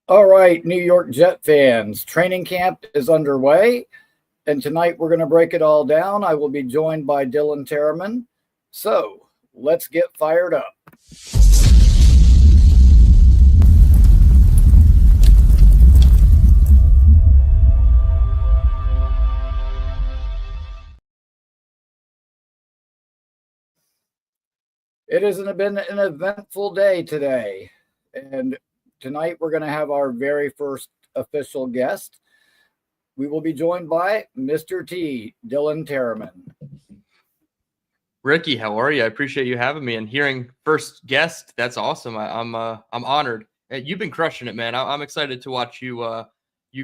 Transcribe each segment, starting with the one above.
All right, New York Jet fans, training camp is underway, and tonight we're going to break it all down. I will be joined by Dylan Tereman. So let's get fired up. It has been an eventful day today, and tonight we're going to have our very first official guest. We will be joined by Mr. T, Dylan Tereman. Rickie, how are you? I appreciate you having me and hearing first guest. That's awesome. I'm honored. You've been crushing it, man. I'm excited to watch you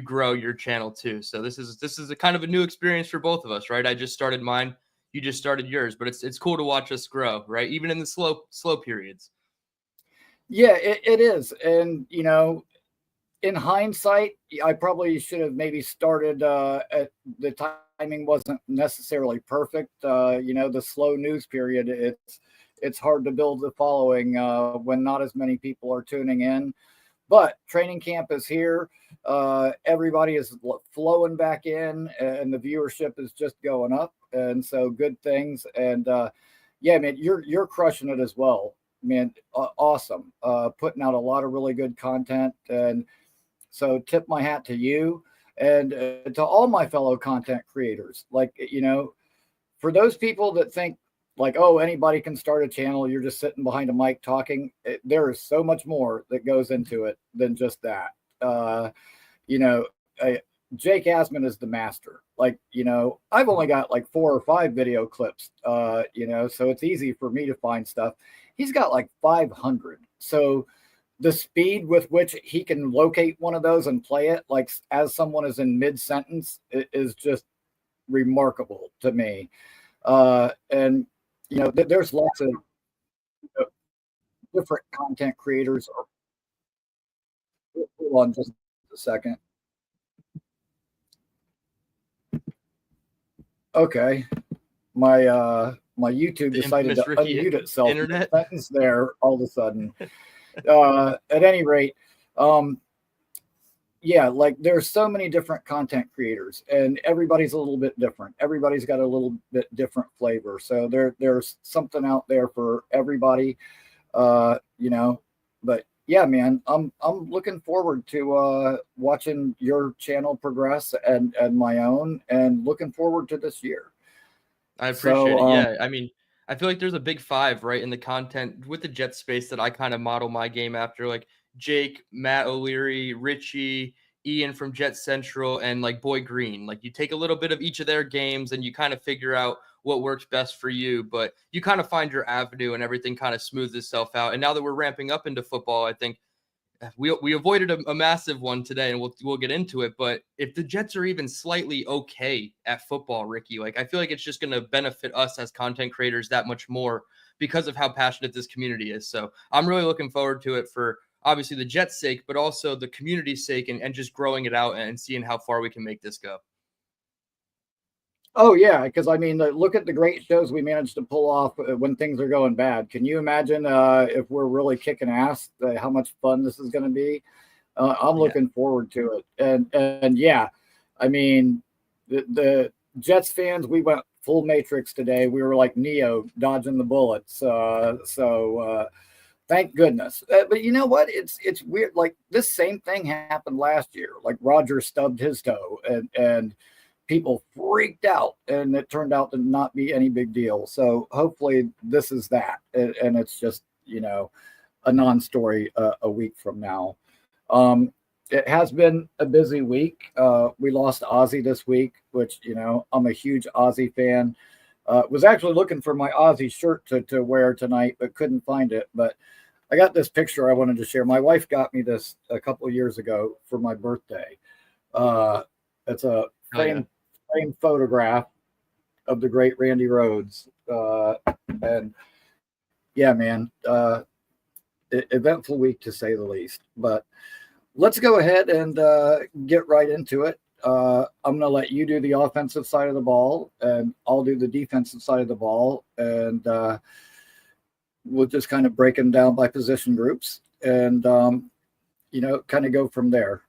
grow your channel too. So this is a kind of a new experience for both of us, right? I just started mine. You just started yours, but it's cool to watch us grow, right? Even in the slow periods. Yeah, it is. And, in hindsight, I probably should have maybe started at the timing wasn't necessarily perfect. The slow news period, it's hard to build the following when not as many people are tuning in. But training camp is here. Everybody is flowing back in, and the viewership is just going up. And so good things. And yeah, man, you're crushing it as well, man. Awesome. Putting out a lot of really good content, and so tip my hat to you and to all my fellow content creators. Like, for those people that think like, oh, anybody can start a channel, you're just sitting behind a mic talking. There is so much more that goes into it than just that. You know, uh, Jake Asman is the master. Like, I've only got like 4 or 5 video clips, so it's easy for me to find stuff. He's got like 500. So the speed with which he can locate one of those and play it, like as someone is in mid sentence, is just remarkable to me. And there's lots of uh, different content creators. Hold on just a second. Okay, my YouTube The decided to infamous Rickie unmute itself internet. sentence there all of a sudden. At any rate, um, yeah, like there's so many different content creators, and everybody's a little bit different. Everybody's got a little bit different flavor, so there's something out there for everybody. uh you know but yeah, man, I'm looking forward to watching your channel progress and my own, and looking forward to this year. I appreciate So it. Yeah, I mean, I feel like there's a big five, right, in the content with the Jet space that I kind of model my game after, like Jake, Matt O'Leary, Richie, Ian from Jet Central, and like Boy Green. Like you take a little bit of each of their games and you kind of figure out what works best for you, but you kind of find your avenue and everything kind of smooths itself out. And now that we're ramping up into football, I think we avoided a massive one today, and we'll get into it. But if the Jets are even slightly okay at football, Rickie, like I feel like it's just going to benefit us as content creators that much more because of how passionate this community is. So I'm really looking forward to it for obviously the Jets' sake, but also the community's sake, and just growing it out and seeing how far we can make this go. oh yeah, because I mean, look at the great shows we managed to pull off when things are going bad. Can you imagine if we're really kicking ass, how much fun this is going to be? I'm Yeah. looking forward to it. And yeah, I mean, the Jets fans, we went full Matrix today. We were like Neo dodging the bullets. Thank goodness. But you know what? It's weird. Like this same thing happened last year. Like Roger stubbed his toe, and people freaked out, and it turned out to not be any big deal. So hopefully this is that, and it's just a non-story a week from now. It has been a busy week. We lost Ozzy this week, which I'm a huge Ozzy fan. Was actually looking for my Ozzy shirt to wear tonight, but couldn't find it. But I got this picture I wanted to share. My wife got me this a couple of years ago for my birthday. It's a Oh yeah. framed photograph of the great Randy Rhodes. And yeah, man, eventful week to say the least. But let's go ahead and get right into it. I'm going to let you do the offensive side of the ball, and I'll do the defensive side of the ball. And we'll just kind of break them down by position groups. And kind of go from there.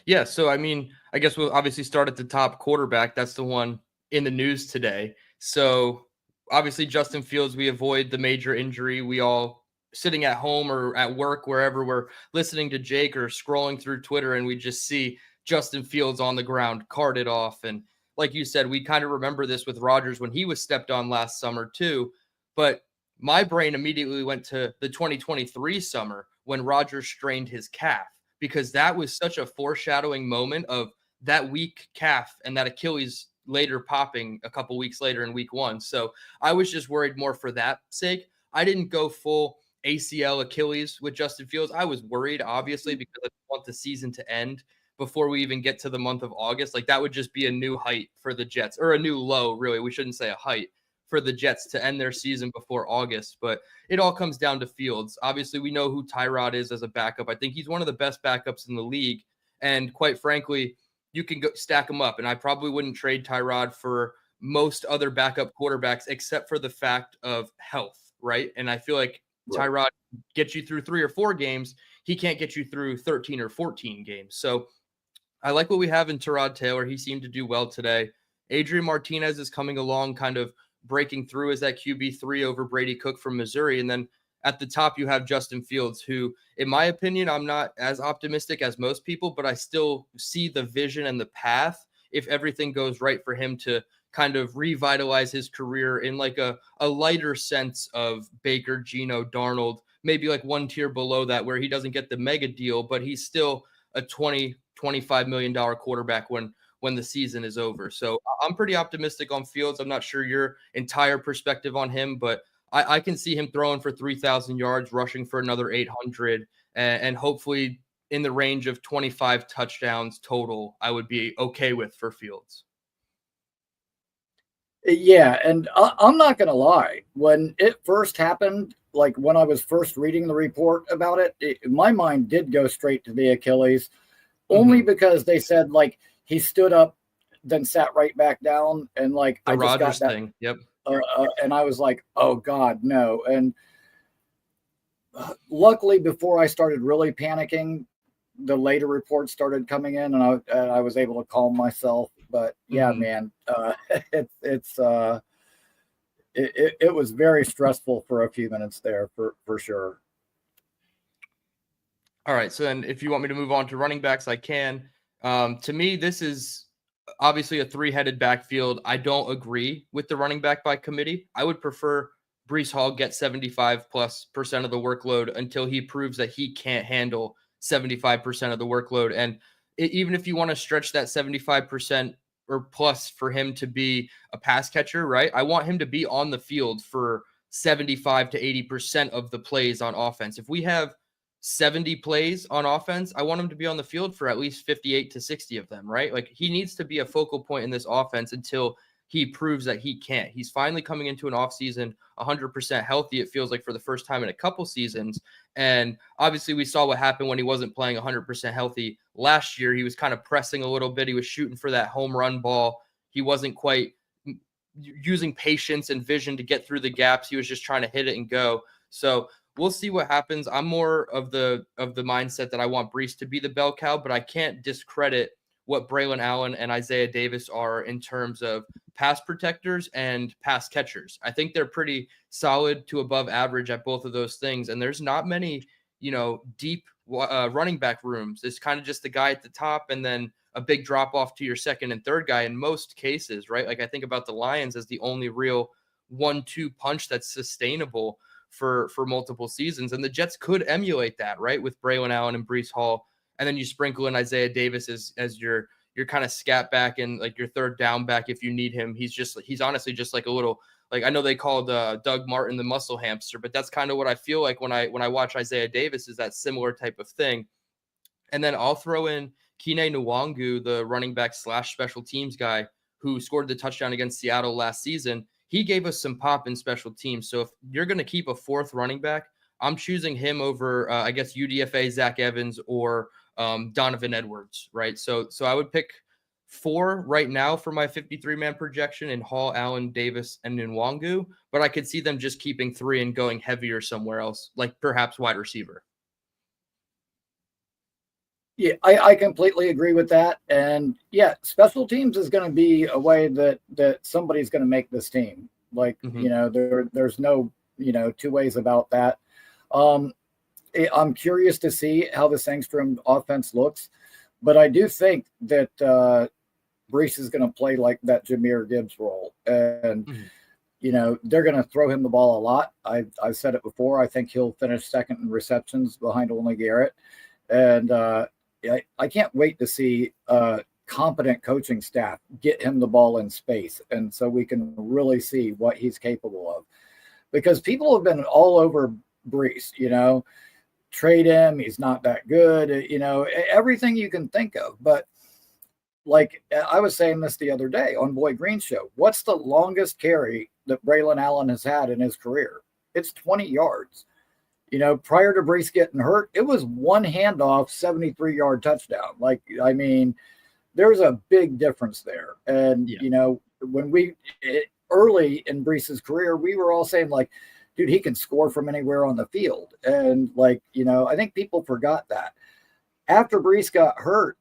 Yeah, so I mean, I guess we'll obviously start at the top. Quarterback. That's the one in the news today. So obviously, Justin Fields, we avoid the major injury. We all sitting at home or at work, wherever we're listening to Jake or scrolling through Twitter, and we just see Justin Fields on the ground, carted off. And like you said, we kind of remember this with Rodgers when he was stepped on last summer too. But my brain immediately went to the 2023 summer when Rodgers strained his calf, because that was such a foreshadowing moment of that weak calf and that Achilles later popping a couple weeks later in week 1. So I was just worried more for that sake. I didn't go full ACL Achilles with Justin Fields. I was worried, obviously, because I want the season to end before we even get to the month of August. Like, that would just be a new height for the Jets, or a new low, really. We shouldn't say a height for the Jets to end their season before August. But it all comes down to Fields. Obviously, we know who Tyrod is as a backup. I think he's one of the best backups in the league. And quite frankly, you can go stack him up. And I probably wouldn't trade Tyrod for most other backup quarterbacks, except for the fact of health, right? And I feel like Tyrod gets you through 3 or 4 games. He can't get you through 13 or 14 games. So I like what we have in Tyrod Taylor. He seemed to do well today. Adrian Martinez is coming along, kind of breaking through as that QB3 over Brady Cook from Missouri. And then at the top, you have Justin Fields, who, in my opinion, I'm not as optimistic as most people, but I still see the vision and the path if everything goes right for him to kind of revitalize his career in like a lighter sense of Baker, Geno, Darnold, maybe like one tier below that, where he doesn't get the mega deal, but he's still a $20-25 million quarterback when the season is over. So I'm pretty optimistic on Fields. I'm not sure your entire perspective on him, but I can see him throwing for 3,000 yards, rushing for another 800, and hopefully in the range of 25 touchdowns total, I would be okay with for Fields. Yeah, and I'm not going to lie. When it first happened, like when I was first reading the report about it, my mind did go straight to the Achilles, only because they said like he stood up, then sat right back down, and like The I just Rodgers got that thing. Yep. and I was like, oh God, no. And luckily, before I started really panicking, the later reports started coming in, and I was able to calm myself. But yeah, man, it was very stressful for a few minutes there for sure. All right. So then if you want me to move on to running backs, I can. To me, this is obviously a 3-headed backfield. I don't agree with the running back by committee. I would prefer Breece Hall get 75+% of the workload until he proves that he can't handle 75% of the workload. And even if you want to stretch that 75% or plus for him to be a pass catcher, right? I want him to be on the field for 75 to 80% of the plays on offense. If we have 70 plays on offense, I want him to be on the field for at least 58 to 60 of them, right? Like, he needs to be a focal point in this offense until he proves that he can't. He's finally coming into an offseason 100% healthy, it feels like, for the first time in a couple seasons. And obviously we saw what happened when he wasn't playing 100% healthy last year. He was kind of pressing a little bit. He was shooting for that home run ball. He wasn't quite using patience and vision to get through the gaps. He was just trying to hit it and go. So we'll see what happens. I'm more of the mindset that I want Breece to be the bell cow, but I can't discredit what Braylon Allen and Isaiah Davis are in terms of pass protectors and pass catchers. I think they're pretty solid to above average at both of those things. And there's not many, deep running back rooms. It's kind of just the guy at the top and then a big drop off to your second and third guy in most cases, right? Like, I think about the Lions as the only real 1-2 punch that's sustainable for multiple seasons. And the Jets could emulate that, right? With Braylon Allen and Breece Hall. And then you sprinkle in Isaiah Davis as your kind of scat back and like your third down back if you need him. He's honestly just like a little, like, I know they called Doug Martin the muscle hamster, but that's kind of what I feel like when I watch Isaiah Davis, is that similar type of thing. And then I'll throw in Kene Nwangu, the running back / special teams guy who scored the touchdown against Seattle last season. He gave us some pop in special teams. So if you're going to keep a fourth running back, I'm choosing him over, I guess, UDFA Zach Evans or Donovan Edwards, right? So I would pick 4 right now for my 53-man projection in Hall, Allen, Davis, and Nwangu, but I could see them just keeping 3 and going heavier somewhere else, like perhaps wide receiver. Yeah, I completely agree with that. And yeah, special teams is going to be a way that somebody's going to make this team. Like, Hmm. there's no, two ways about that. Um, I'm curious to see how the Sangstrom offense looks, but I do think that Brees is going to play like that Jameer Gibbs role. And, Hmm. they're going to throw him the ball a lot. I've said it before. I think he'll finish second in receptions behind only Garrett. And I can't wait to see competent coaching staff get him the ball in space. And so we can really see what he's capable of. Because people have been all over Brees, trade him. He's not that good, everything you can think of. But like I was saying this the other day on Boy Green's show, what's the longest carry that Braylon Allen has had in his career? It's 20 yards. Prior to Brees getting hurt, it was one handoff, 73-yard touchdown. Like, I mean, there's a big difference there. And, Yeah. when early in Brees's career, we were all saying, like, dude, he can score from anywhere on the field. And, like, I think people forgot that. After Brees got hurt,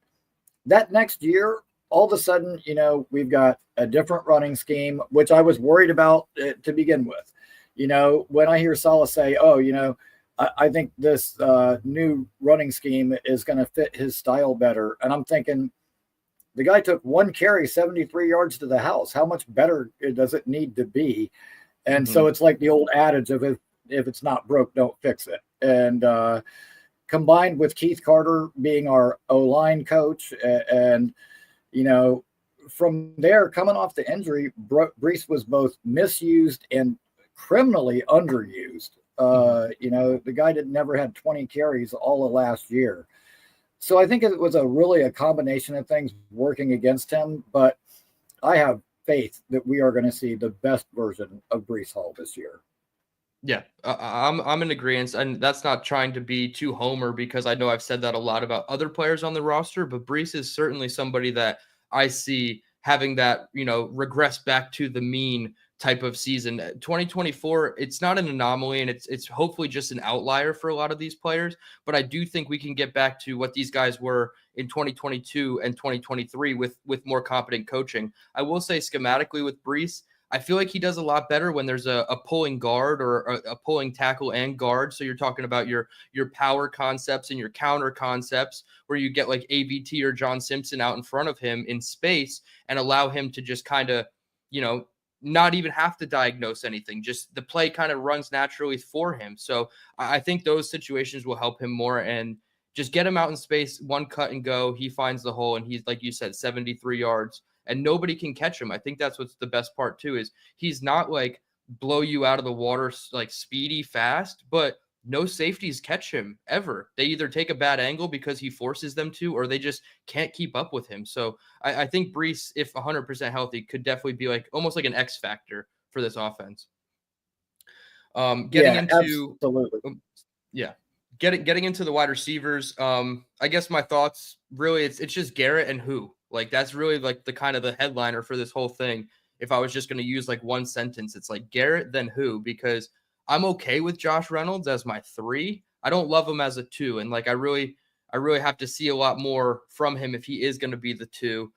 that next year, all of a sudden, we've got a different running scheme, which I was worried about to begin with. When I hear Saleh say, oh, I think this new running scheme is going to fit his style better. And I'm thinking, the guy took one carry, 73 yards to the house. How much better does it need to be? And Hmm. so it's like the old adage of if it's not broke, don't fix it. And combined with Keith Carter being our O-line coach, and from there, coming off the injury, Brees was both misused and criminally underused. Hmm. The guy never had 20 carries all of last year. So I think it was really a combination of things working against him. But I have faith that we are going to see the best version of Brees Hall this year. Yeah, I'm in agreement, and that's not trying to be too homer because I know I've said that a lot about other players on the roster, but Brees is certainly somebody that I see having that, regress back to the mean type of season. 2024, it's not an anomaly, and it's hopefully just an outlier for a lot of these players, but I do think we can get back to what these guys were in 2022 and 2023 with more competent coaching. I will say schematically with Brees, I feel like he does a lot better when there's a pulling guard or a pulling tackle and guard. So you're talking about your power concepts and your counter concepts where you get like AVT or John Simpson out in front of him in space and allow him to just kind of, you know, not even have to diagnose anything. Just the play kind of runs naturally for him. So I think those situations will help him more and just get him out in space, one cut and go. He finds the hole and he's, like you said, 73 yards and nobody can catch him. I think that's what's the best part too is he's not like blow you out of the water like speedy fast, but no safeties catch him ever. They either take a bad angle because he forces them to, or they just can't keep up with him. So I think Brees, if 100% healthy, could definitely be like almost like an X factor for this offense. Getting Yeah, into absolutely. yeah, getting into the wide receivers. I guess my thoughts really it's just Garrett and who. Like that's really like the kind of the headliner for this whole thing. If I was just going to use like one sentence, it's like Garrett then who because I'm okay with Josh Reynolds as my 3. I don't love him as a 2 and like I really have to see a lot more from him if he is going to be the 2.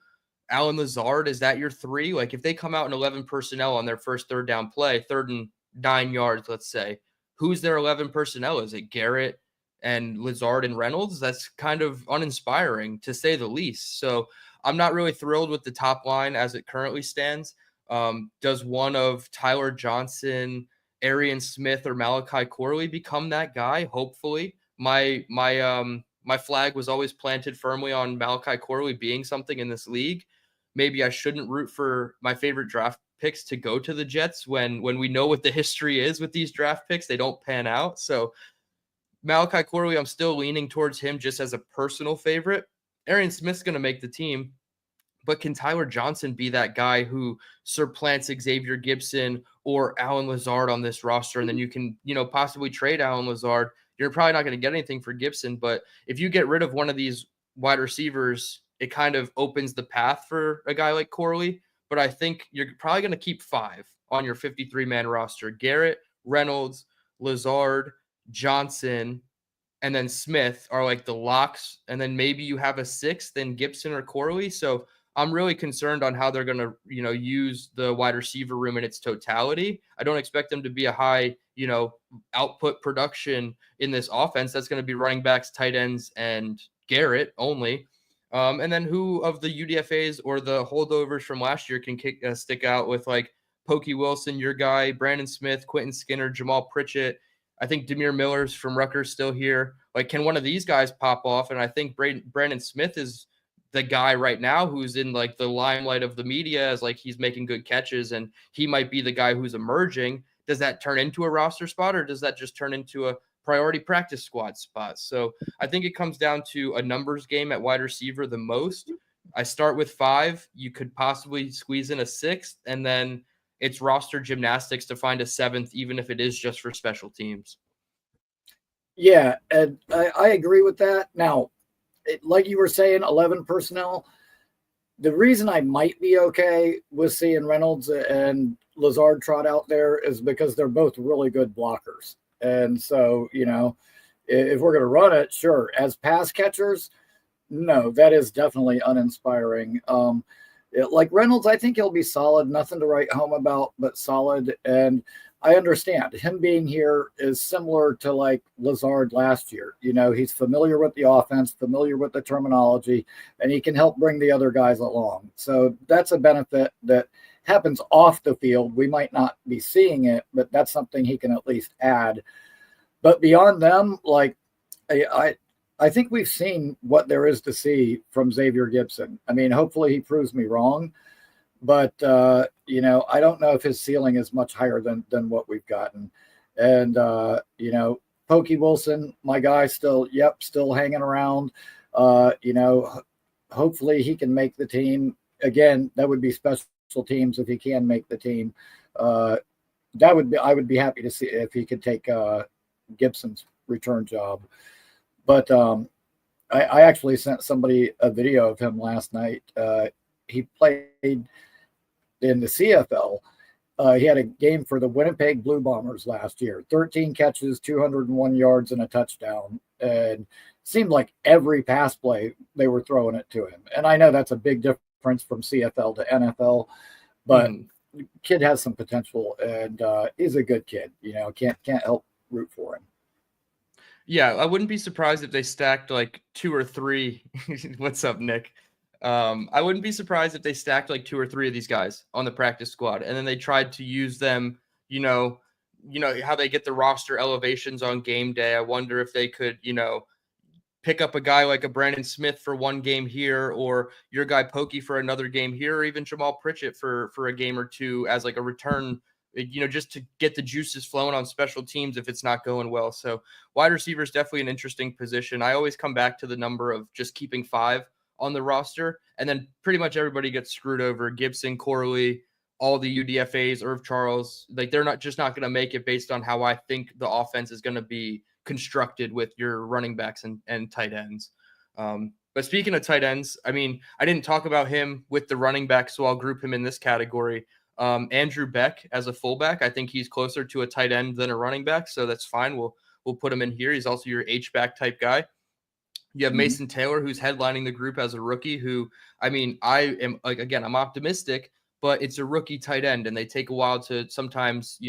Alan Lazard, is that your 3? Like if they come out in 11 personnel on their first third down play, 3rd and 9 yards, let's say, who's their 11 personnel? Is it Garrett and Lazard and Reynolds? That's kind of uninspiring to say the least. So I'm not really thrilled with the top line as it currently stands. Does one of Tyler Johnson, Arian Smith, or Malachi Corley become that guy? Hopefully. My flag was always planted firmly on Malachi Corley being something in this league. Maybe I shouldn't root for my favorite draft picks to go to the Jets when we know what the history is with these draft picks. They don't pan out. So Malachi Corley, I'm still leaning towards him just as a personal favorite. Arian Smith's going to make the team. But can Tyler Johnson be that guy who supplants Xavier Gibson or Alan Lazard on this roster? And then you can, possibly trade Alan Lazard. You're probably not going to get anything for Gibson. But if you get rid of one of these wide receivers, it kind of opens the path for a guy like Corley. But I think you're probably going to keep 5 on your 53-man roster. Garrett, Reynolds, Lazard, Johnson, and then Smith are like the locks, and then maybe you have a sixth in Gibson or Corley. So I'm really concerned on how they're going to, use the wide receiver room in its totality. I don't expect them to be a high, output production in this offense. That's going to be running backs, tight ends, and Garrett only. And then who of the UDFAs or the holdovers from last year can stick out with like Pokey Wilson, your guy, Brandon Smith, Quentin Skinner, Jamal Pritchett. I think Demir Miller's from Rutgers still here. Like, can one of these guys pop off? And I think Brandon Smith is the guy right now who's in like the limelight of the media as like he's making good catches, and he might be the guy who's emerging. Does that turn into a roster spot, or does that just turn into a priority practice squad spot? So I think it comes down to a numbers game at wide receiver the most. I start with 5. You could possibly squeeze in a 6th, and then it's roster gymnastics to find a 7th, even if it is just for special teams. Yeah, and I agree with that. Now, like you were saying, 11 personnel. The reason I might be okay with seeing Reynolds and Lazard trot out there is because they're both really good blockers. And so, if we're going to run it, sure. As pass catchers, no, that is definitely uninspiring. Like Reynolds, I think he'll be solid. Nothing to write home about, but solid. And I understand him being here is similar to like Lazard last year. He's familiar with the offense, familiar with the terminology, and he can help bring the other guys along. So that's a benefit that happens off the field. We might not be seeing it, but that's something he can at least add. But beyond them, like I think we've seen what there is to see from Xavier Gibson. I mean, hopefully he proves me wrong. But, I don't know if his ceiling is much higher than what we've gotten. And, Pokey Wilson, my guy, still hanging around. Hopefully he can make the team. Again, that would be special teams if he can make the team. I would be happy to see if he could take Gibson's return job. But I actually sent somebody a video of him last night. He played in the CFL. He had a game for the Winnipeg Blue Bombers last year. 13 catches, 201 yards, and a touchdown. And it seemed like every pass play they were throwing it to him. And I know that's a big difference from CFL to NFL, but kid has some potential, and he's a good kid. Can't help root for him. Yeah, I wouldn't be surprised if they stacked like 2 or 3. What's up, Nick? I wouldn't be surprised if they stacked like 2 or 3 of these guys on the practice squad, and then they tried to use them, how they get the roster elevations on game day. I wonder if they could, pick up a guy like a Brandon Smith for one game here, or your guy Pokey for another game here, or even Jamal Pritchett for a game or two as like a return, just to get the juices flowing on special teams if it's not going well. So wide receiver is definitely an interesting position. I always come back to the number of just keeping 5 on the roster, and then pretty much everybody gets screwed over. Gibson, Corley, all the UDFAs, Irv Charles, like they're not going to make it based on how I think the offense is going to be constructed with your running backs and tight ends. But speaking of tight ends, I mean, I didn't talk about him with the running back, so I'll group him in this category. Andrew Beck as a fullback, I think he's closer to a tight end than a running back, so that's fine. We'll put him in here. He's also your H-back type guy. You have Mason Taylor, who's headlining the group as a rookie, who, I mean, I am, like, again, I'm optimistic, but it's a rookie tight end, and they take a while to sometimes,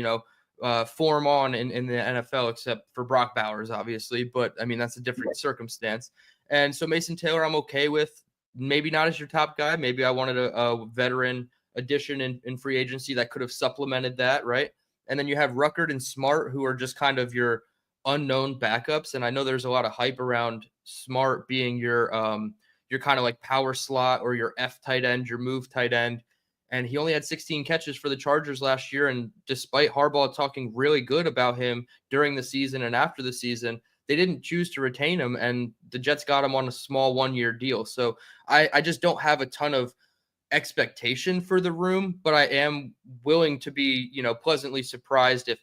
form on in the NFL, except for Brock Bowers, obviously. But, I mean, that's a different circumstance. And so Mason Taylor, I'm okay with. Maybe not as your top guy. Maybe I wanted a veteran addition in free agency that could have supplemented that, right? And then you have Ruckert and Smart, who are just kind of your unknown backups. And I know there's a lot of hype around Smart being your kind of like power slot or your F tight end, your move tight end. And he only had 16 catches for the Chargers last year. And despite Harbaugh talking really good about him during the season and after the season, they didn't choose to retain him. And the Jets got him on a small 1-year deal. So I just don't have a ton of expectation for the room, but I am willing to be, pleasantly surprised if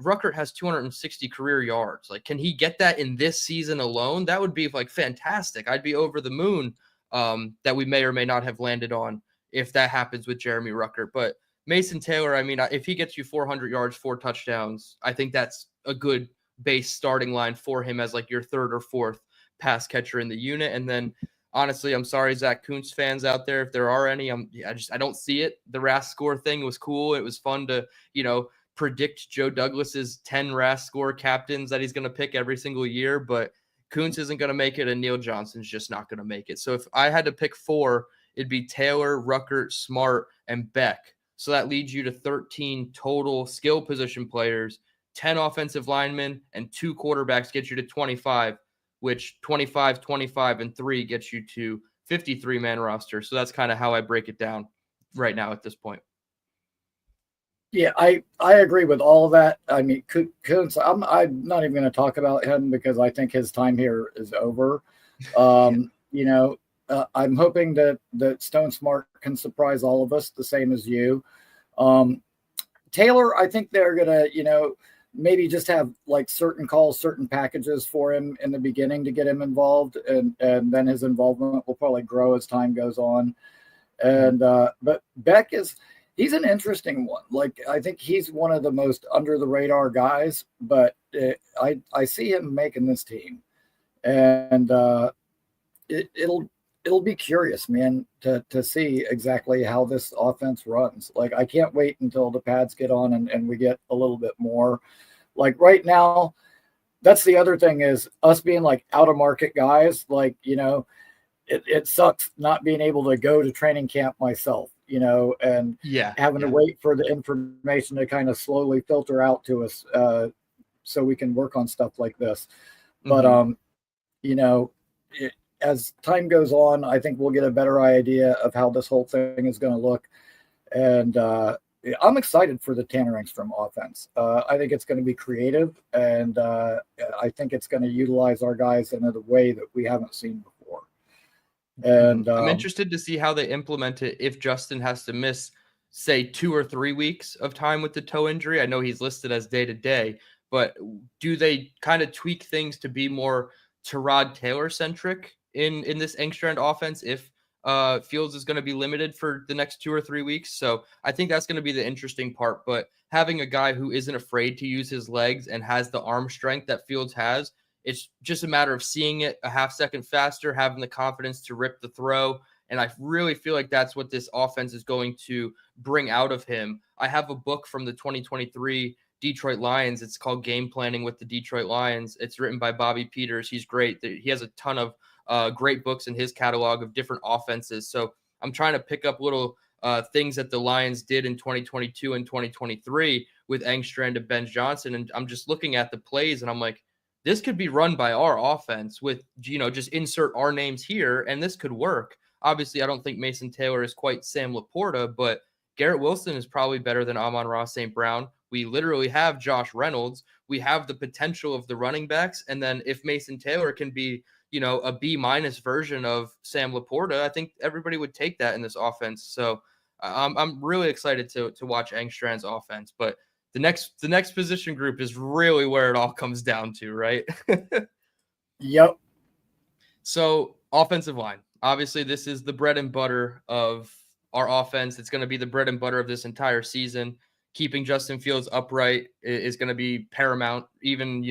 Ruckert has 260 career yards. Like, can he get that in this season alone? That would be like fantastic. I'd be over the moon that we may or may not have landed on if that happens with Jeremy Ruckert. But Mason Taylor, I mean, if he gets you 400 yards, 4 touchdowns, I think that's a good base starting line for him as like your third or fourth pass catcher in the unit. And then honestly, I'm sorry, Zach Kuntz fans out there, if there are any, I don't see it. The RAS score thing was cool. It was fun to, predict Joe Douglas's 10 RAS score captains that he's going to pick every single year, but Kuntz isn't going to make it, and Neil Johnson's just not going to make it. So if I had to pick 4, it'd be Taylor, Ruckert, Smart, and Beck. So that leads you to 13 total skill position players, 10 offensive linemen, and 2 quarterbacks get you to 25, which 25, 25, and 3 gets you to 53-man roster. So that's kind of how I break it down right now at this point. Yeah, I agree with all of that. I mean, Kuntz, I'm not even going to talk about him because I think his time here is over. I'm hoping that Stone Smart can surprise all of us the same as you. Taylor, I think they're going to, maybe just have like certain calls, certain packages for him in the beginning to get him involved. And then his involvement will probably grow as time goes on. And, but Beck he's an interesting one. Like, I think he's one of the most under the radar guys, but I see him making this team, and it'll be curious, man, to see exactly how this offense runs. Like, I can't wait until the pads get on and we get a little bit more. Like right now, that's the other thing is us being like out of market guys. Like, it sucks not being able to go to training camp myself, and having to wait for the information to kind of slowly filter out to us so we can work on stuff like this. But, as time goes on, I think we'll get a better idea of how this whole thing is going to look. And I'm excited for the Tanner Engstrom offense. I think it's going to be creative, and I think it's going to utilize our guys in a way that we haven't seen before. And I'm interested to see how they implement it if Justin has to miss, say, 2 or 3 weeks of time with the toe injury. I know he's listed as day-to-day, but do they kind of tweak things to be more Tyrod Taylor-centric in this Engstrand offense if Fields is going to be limited for the next 2 or 3 weeks? So I think that's going to be the interesting part. But having a guy who isn't afraid to use his legs and has the arm strength that Fields has, it's just a matter of seeing it a half second faster, having the confidence to rip the throw. And I really feel like that's what this offense is going to bring out of him. I have a book from the 2023 Detroit Lions. It's called Game Planning with the Detroit Lions. It's written by Bobby Peters. He's great. He has a ton of great books in his catalog of different offenses. So I'm trying to pick up little things that the Lions did in 2022 and 2023 with Engstrand and Ben Johnson. And I'm just looking at the plays and I'm like, this could be run by our offense with, just insert our names here, and this could work. Obviously, I don't think Mason Taylor is quite Sam Laporta, but Garrett Wilson is probably better than Amon-Ra St. Brown. We literally have Josh Reynolds. We have the potential of the running backs. And then if Mason Taylor can be, a B- version of Sam Laporta, I think everybody would take that in this offense. So I'm really excited to watch Engstrand's offense. But the next position group is really where it all comes down to, right? Yep. So offensive line. Obviously, this is the bread and butter of our offense. It's going to be the bread and butter of this entire season. Keeping Justin Fields upright is going to be paramount. Even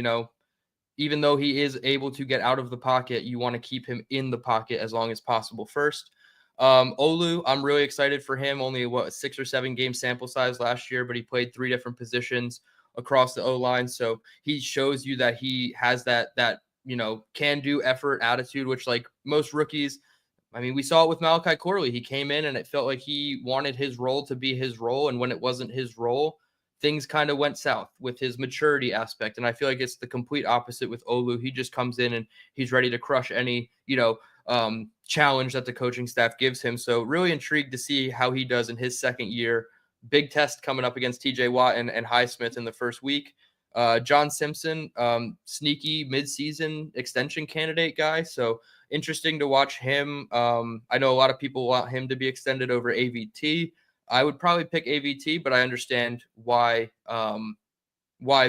though he is able to get out of the pocket, you want to keep him in the pocket as long as possible first. Olu, I'm really excited for him. Only 6 or 7 game sample size last year, but he played 3 different positions across the O-line. So he shows you that he has that can-do effort attitude, which like most rookies, I mean, we saw it with Malachi Corley. He came in and it felt like he wanted his role to be his role. And when it wasn't his role, things kind of went south with his maturity aspect. And I feel like it's the complete opposite with Olu. He just comes in and he's ready to crush any, challenge that the coaching staff gives him. So really intrigued to see how he does in his second year. Big test coming up against TJ Watt and Highsmith in the first week. John Simpson, sneaky midseason extension candidate guy. So interesting to watch him. I know a lot of people want him to be extended over AVT. I would probably pick AVT, but I understand why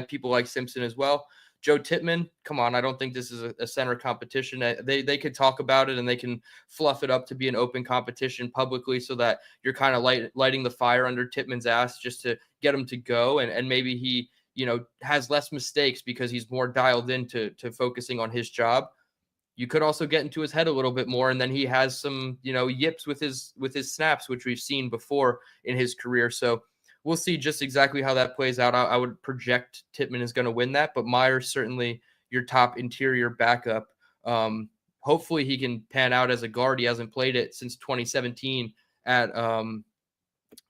people like Simpson as well. Joe Tippmann, come on, I don't think this is a center competition. They could talk about it and they can fluff it up to be an open competition publicly so that you're kind of lighting the fire under Tippmann's ass just to get him to go. And maybe he has less mistakes because he's more dialed into focusing on his job. You could also get into his head a little bit more, and then he has some, yips with his snaps, which we've seen before in his career. So we'll see just exactly how that plays out. I would project Tippmann is going to win that, but Myers certainly your top interior backup. Hopefully he can pan out as a guard. He hasn't played it since 2017 at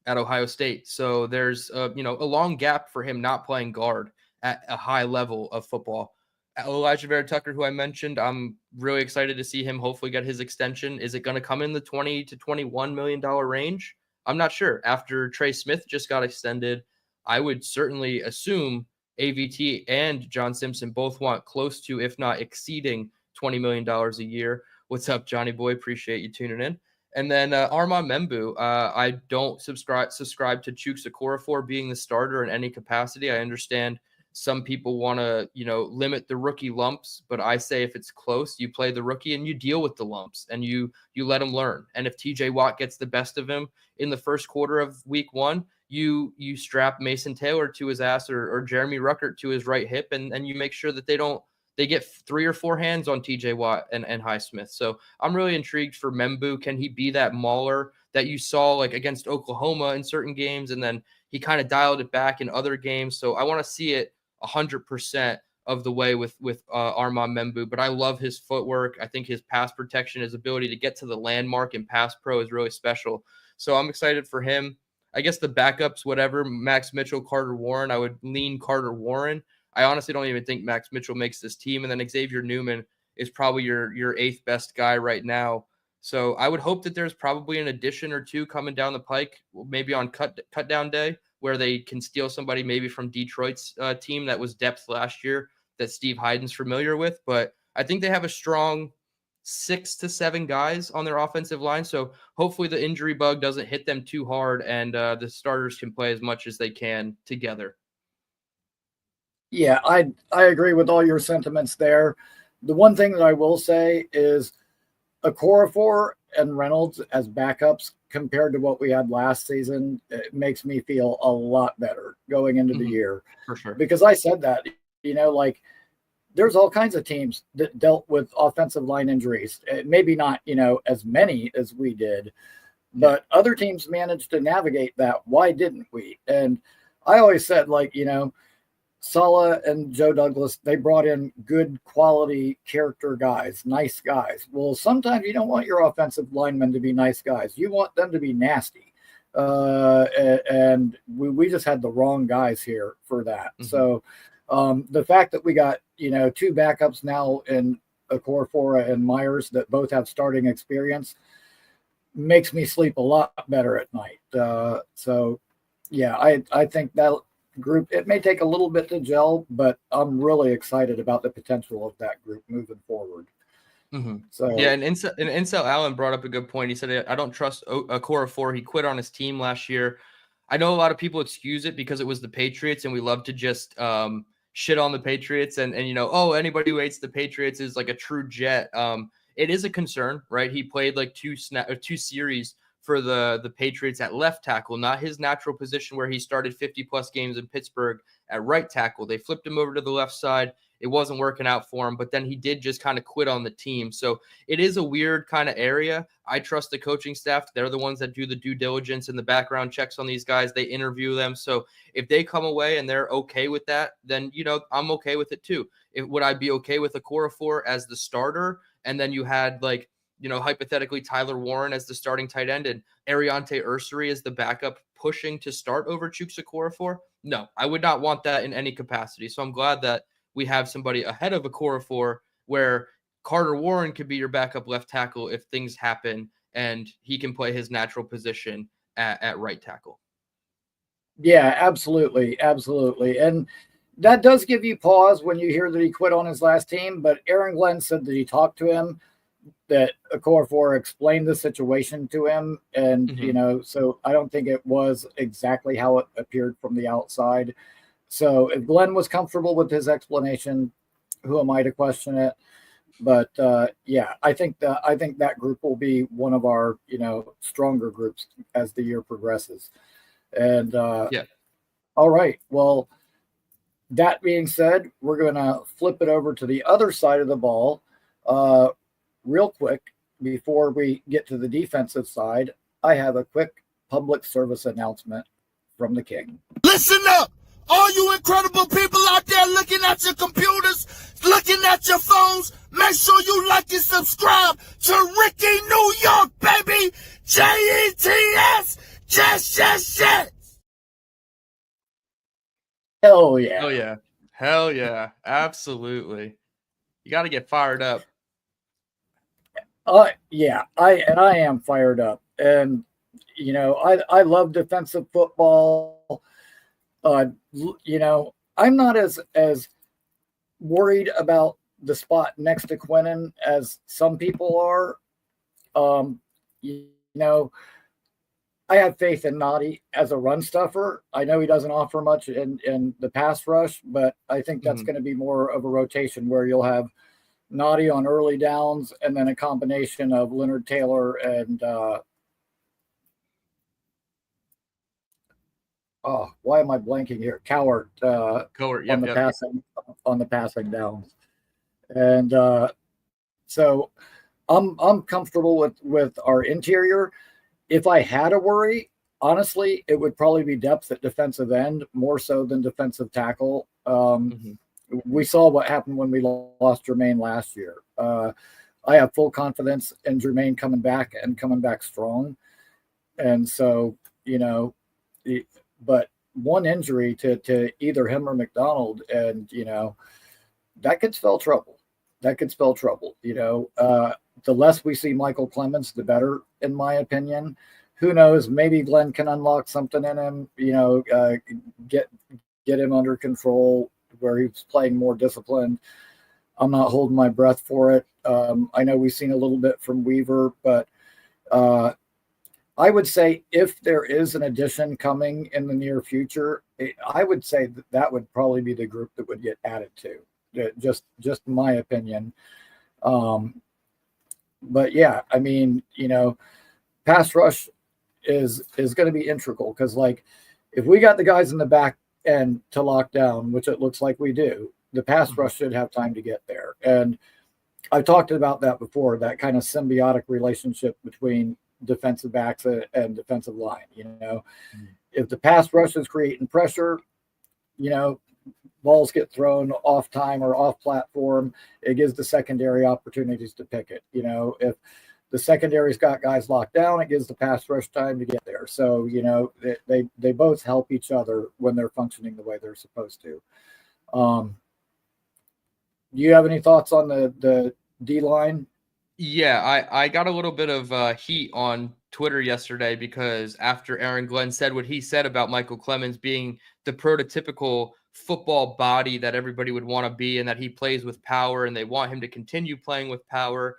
Ohio State. So there's a long gap for him not playing guard at a high level of football. Elijah Vera Tucker, who I mentioned, I'm really excited to see him hopefully get his extension. Is it going to come in the $20 to $21 million range? I'm not sure. After Trey Smith just got extended, I would certainly assume AVT and John Simpson both want close to, if not exceeding, $20 million a year. What's up, Johnny Boy? Appreciate you tuning in. And then Armand Membu, I don't subscribe to Chuks Okorafor being the starter in any capacity. I understand some people want to, limit the rookie lumps, but I say if it's close, you play the rookie and you deal with the lumps and you let him learn. And if TJ Watt gets the best of him in the first quarter of week 1, you strap Mason Taylor to his ass or Jeremy Ruckert to his right hip, and you make sure that they get 3 or 4 hands on TJ Watt and Highsmith. So I'm really intrigued for Membu. Can he be that mauler that you saw like against Oklahoma in certain games, and then he kind of dialed it back in other games? So I want to see it 100% of the way with Armand Membu, but I love his footwork. I think his pass protection, his ability to get to the landmark in pass pro is really special. So I'm excited for him. I guess the backups, whatever, Max Mitchell, Carter Warren, I would lean Carter Warren. I honestly don't even think Max Mitchell makes this team. And then Xavier Newman is probably your 8th best guy right now. So I would hope that there's probably an addition or 2 coming down the pike, maybe on cut down day, where they can steal somebody maybe from Detroit's team that was depth last year that Steve Hyden's familiar with. But I think they have a strong 6 to 7 guys on their offensive line. So hopefully the injury bug doesn't hit them too hard, and the starters can play as much as they can together. Yeah, I agree with all your sentiments there. The one thing that I will say is Okorafor and Reynolds as backups compared to what we had last season, it makes me feel a lot better going into the year. For sure. Because I said that, there's all kinds of teams that dealt with offensive line injuries. Maybe not, as many as we did, but other teams managed to navigate that. Why didn't we? And I always said, Sala and Joe Douglas, they brought in good quality character guys, nice guys. Well, sometimes you don't want your offensive linemen to be nice guys. You want them to be nasty. And we just had the wrong guys here for that. Mm-hmm. So the fact that we got, 2 backups now in Okorafor and Myers that both have starting experience makes me sleep a lot better at night. So yeah, I think that group, it may take a little bit to gel, but I'm really excited about the potential of that group moving forward. Mm-hmm. So yeah, and Incel Allen brought up a good point. He said, I don't trust Okorafor. He quit on his team last year. I know a lot of people excuse it because it was the Patriots, and we love to just shit on the Patriots and anybody who hates the Patriots is like a true Jet. It is a concern, right? He played like 2 series for the Patriots at left tackle, not his natural position where he started 50-plus games in Pittsburgh at right tackle. They flipped him over to the left side. It wasn't working out for him, but then he did just kind of quit on the team. So it is a weird kind of area. I trust the coaching staff. They're the ones that do the due diligence and the background checks on these guys. They interview them. So if they come away and they're okay with that, then, I'm okay with it too. Would I be okay with Okorafor as the starter? And then you had hypothetically Tyler Warren as the starting tight end and Ariante Ursary as the backup pushing to start over Chuks Okorafor? No, I would not want that in any capacity. So I'm glad that we have somebody ahead of Okorafor where Carter Warren could be your backup left tackle if things happen, and he can play his natural position at right tackle. Yeah, absolutely. Absolutely. And that does give you pause when you hear that he quit on his last team, but Aaron Glenn said that he talked to him, that Okorafor explained the situation to him. And, so I don't think it was exactly how it appeared from the outside. So if Glenn was comfortable with his explanation, who am I to question it? But I think that group will be one of our, stronger groups as the year progresses. And all right. Well, That being said, we're going to flip it over to the other side of the ball uh, real quick before we get to the defensive side. I have a quick public service announcement from the King. Listen up! All you incredible people out there looking at your computers, looking at your phones, make sure you like and subscribe to Rickie New York, baby! JETS! Yes! Hell yeah. Oh, yeah. Hell yeah. Absolutely. You got to get fired up. Yeah, I am fired up. And, I love defensive football. I'm not as worried about the spot next to Quinnen as some people are. You know, I have faith in Noddy as a run stuffer. I know he doesn't offer much in the pass rush, but I think that's going to be more of a rotation where you'll have Noddy on early downs and then a combination of Leonard Taylor and why am I blanking here? Cowart on the passing downs. And so I'm comfortable with our interior. If I had a worry, honestly, it would probably be depth at defensive end more so than defensive tackle. We saw what happened when we lost Jermaine last year. I have full confidence in Jermaine coming back and coming back strong. And so, but one injury to either him or McDonald, and, that could spell trouble. The less we see Michael Clemens, the better, in my opinion. Who knows? Maybe Glenn can unlock something in him, get him under control where he's playing more disciplined. I'm not holding my breath for it. I know we've seen a little bit from Weaver, but I would say if there is an addition coming in the near future, I would say that would probably be the group that would get added to. Just my opinion. But yeah, I mean, pass rush is going to be integral because, like, if we got the guys in the back end to lock down, which it looks like we do, the pass rush should have time to get there. And I've talked about that before, that kind of symbiotic relationship between defensive backs and defensive line. If the pass rush is creating pressure, balls get thrown off time or off platform, it gives the secondary opportunities to pick it. If the secondary's got guys locked down, it gives the pass rush time to get there. So, they both help each other when they're functioning the way they're supposed to. Do you have any thoughts on the D line? Yeah, I got a little bit of heat on Twitter yesterday because after Aaron Glenn said what he said about Michael Clemens being the prototypical football body that everybody would want to be and that he plays with power and they want him to continue playing with power.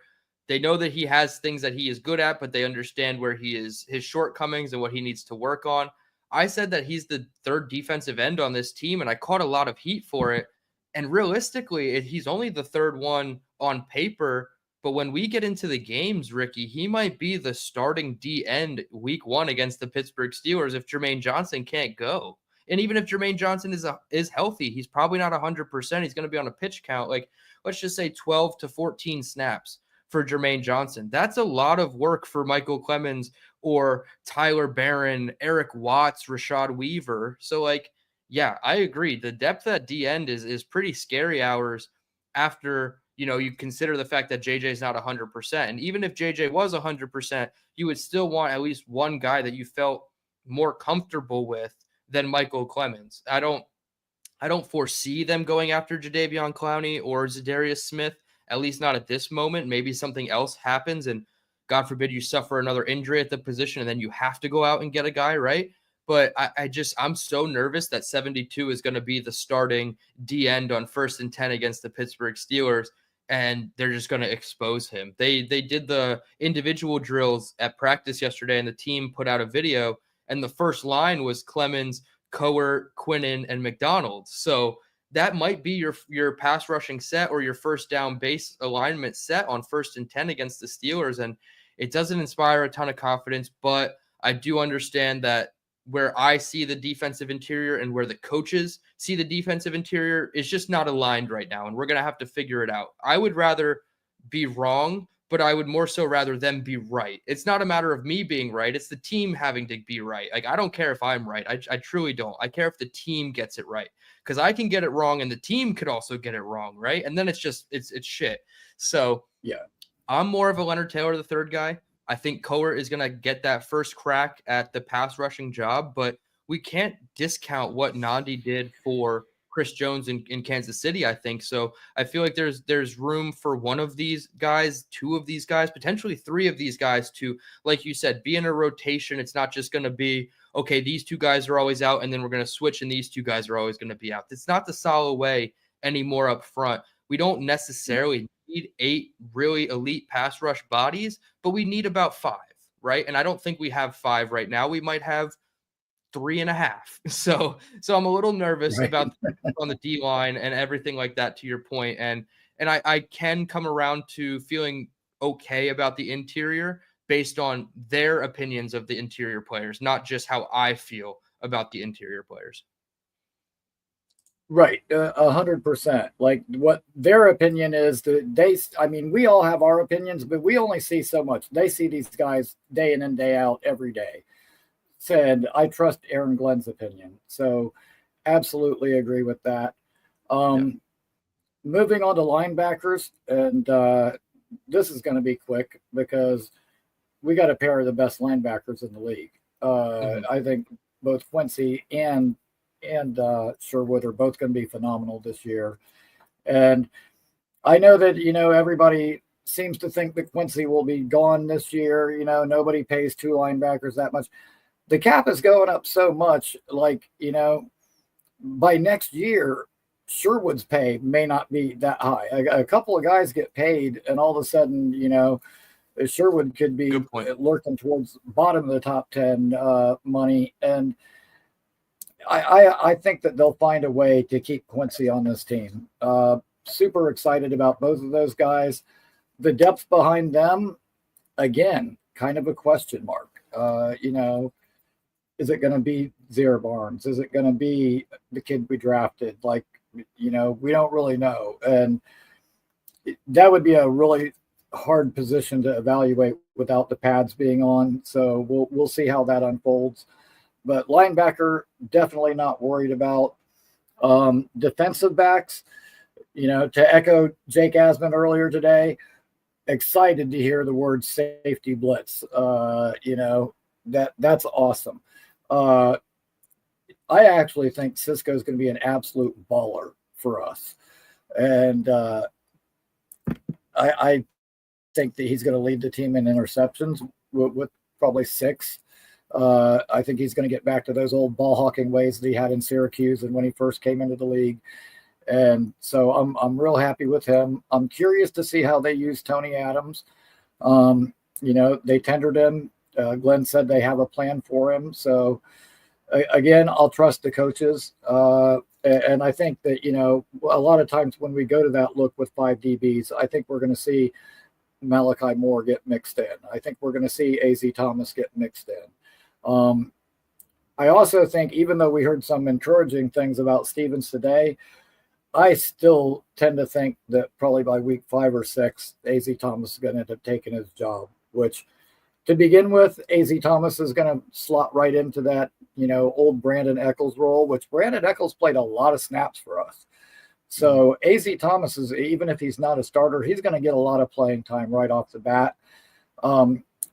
They know that he has things that he is good at, but they understand where his shortcomings and what he needs to work on. I said that he's the third defensive end on this team, and I caught a lot of heat for it. And realistically, he's only the third one on paper. But when we get into the games, Rickie, he might be the starting D end week 1 against the Pittsburgh Steelers if Jermaine Johnson can't go. And even if Jermaine Johnson is healthy, he's probably not 100%. He's going to be on a pitch count. Like, let's just say 12 to 14 snaps for Jermaine Johnson. That's a lot of work for Michael Clemens or Tyler Barron, Eric Watts, Rashad Weaver. So, like, yeah, I agree. The depth at D end is pretty scary hours after, you consider the fact that JJ is not 100%. And even if JJ was 100%, you would still want at least one guy that you felt more comfortable with than Michael Clemens. I don't foresee them going after Jadeveon Clowney or Zadarius Smith, at least not at this moment. Maybe something else happens and God forbid you suffer another injury at the position and then you have to go out and get a guy, right? But I'm so nervous that 72 is going to be the starting D end on 1st and 10 against the Pittsburgh Steelers, and they're just going to expose him. They did the individual drills at practice yesterday, and the team put out a video, and the first line was Clemens, Cowart, Quinnen, and McDonald. So that might be your pass rushing set or your first down base alignment set on 1st and 10 against the Steelers, and it doesn't inspire a ton of confidence, but I do understand that where I see the defensive interior and where the coaches see the defensive interior is just not aligned right now. And we're going to have to figure it out. I would rather be wrong, but I would more so rather them be right. It's not a matter of me being right. It's the team having to be right. Like, I don't care if I'm right. I truly don't. I care if the team gets it right, because I can get it wrong and the team could also get it wrong. Right. And then it's just, it's shit. So Yeah, I'm more of a Leonard Taylor, the third guy. I think Kohler is going to get that first crack at the pass rushing job, but we can't discount what Nandi did for Chris Jones in Kansas City, I think. So I feel like there's room for one of these guys, two of these guys, potentially three of these guys to, like you said, be in a rotation. It's not just going to be, okay, these two guys are always out and then we're going to switch and these two guys are always going to be out. It's not the solid way anymore up front. We don't necessarily need 8 really elite pass rush bodies, but we need about 5, right? And I don't think we have 5 right now. We might have 3.5. So I'm a little nervous right. about on the D line and everything like that, to your point. And I can come around to feeling okay about the interior based on their opinions of the interior players, not just how I feel about the interior players. Right, 100%. Like what their opinion is that I mean, we all have our opinions, but we only see so much. They see these guys day in and day out every day. Said, I trust Aaron Glenn's opinion. So absolutely agree with that. Moving on to linebackers, and this is going to be quick because we got a pair of the best linebackers in the league. I think both Quincy and Sherwood are both going to be phenomenal this year. And I know that, everybody seems to think that Quincy will be gone this year. Nobody pays 2 linebackers that much. The cap is going up so much, like, by next year, Sherwood's pay may not be that high. A couple of guys get paid, and all of a sudden, Sherwood could be lurking towards bottom of the top 10 money. And I think that they'll find a way to keep Quincy on this team. Super excited about both of those guys. The depth behind them, again, kind of a question mark. Is it going to be Zaire Barnes? Is it going to be the kid we drafted? Like, we don't really know. And that would be a really hard position to evaluate without the pads being on. So we'll see how that unfolds. But linebacker, definitely not worried about. Defensive backs, to echo Jake Asman earlier today, excited to hear the word safety blitz. That's awesome. I actually think Cisco's going to be an absolute baller for us. And I think that he's going to lead the team in interceptions with probably 6. I think he's going to get back to those old ball hawking ways that he had in Syracuse and when he first came into the league. And so I'm real happy with him. I'm curious to see how they use Tony Adams. They tendered him. Glenn said they have a plan for him. So again, I'll trust the coaches. And I think that, a lot of times when we go to that look with 5 DBs, I think we're going to see Malachi Moore get mixed in. I think we're going to see AZ Thomas get mixed in. I also think, even though we heard some encouraging things about Stevens today, I still tend to think that probably by week 5 or 6, AZ Thomas is going to end up taking his job, which to begin with, AZ Thomas is going to slot right into that, old Brandon Eccles role, which Brandon Eccles played a lot of snaps for us. So AZ Thomas is, even if he's not a starter, he's going to get a lot of playing time right off the bat.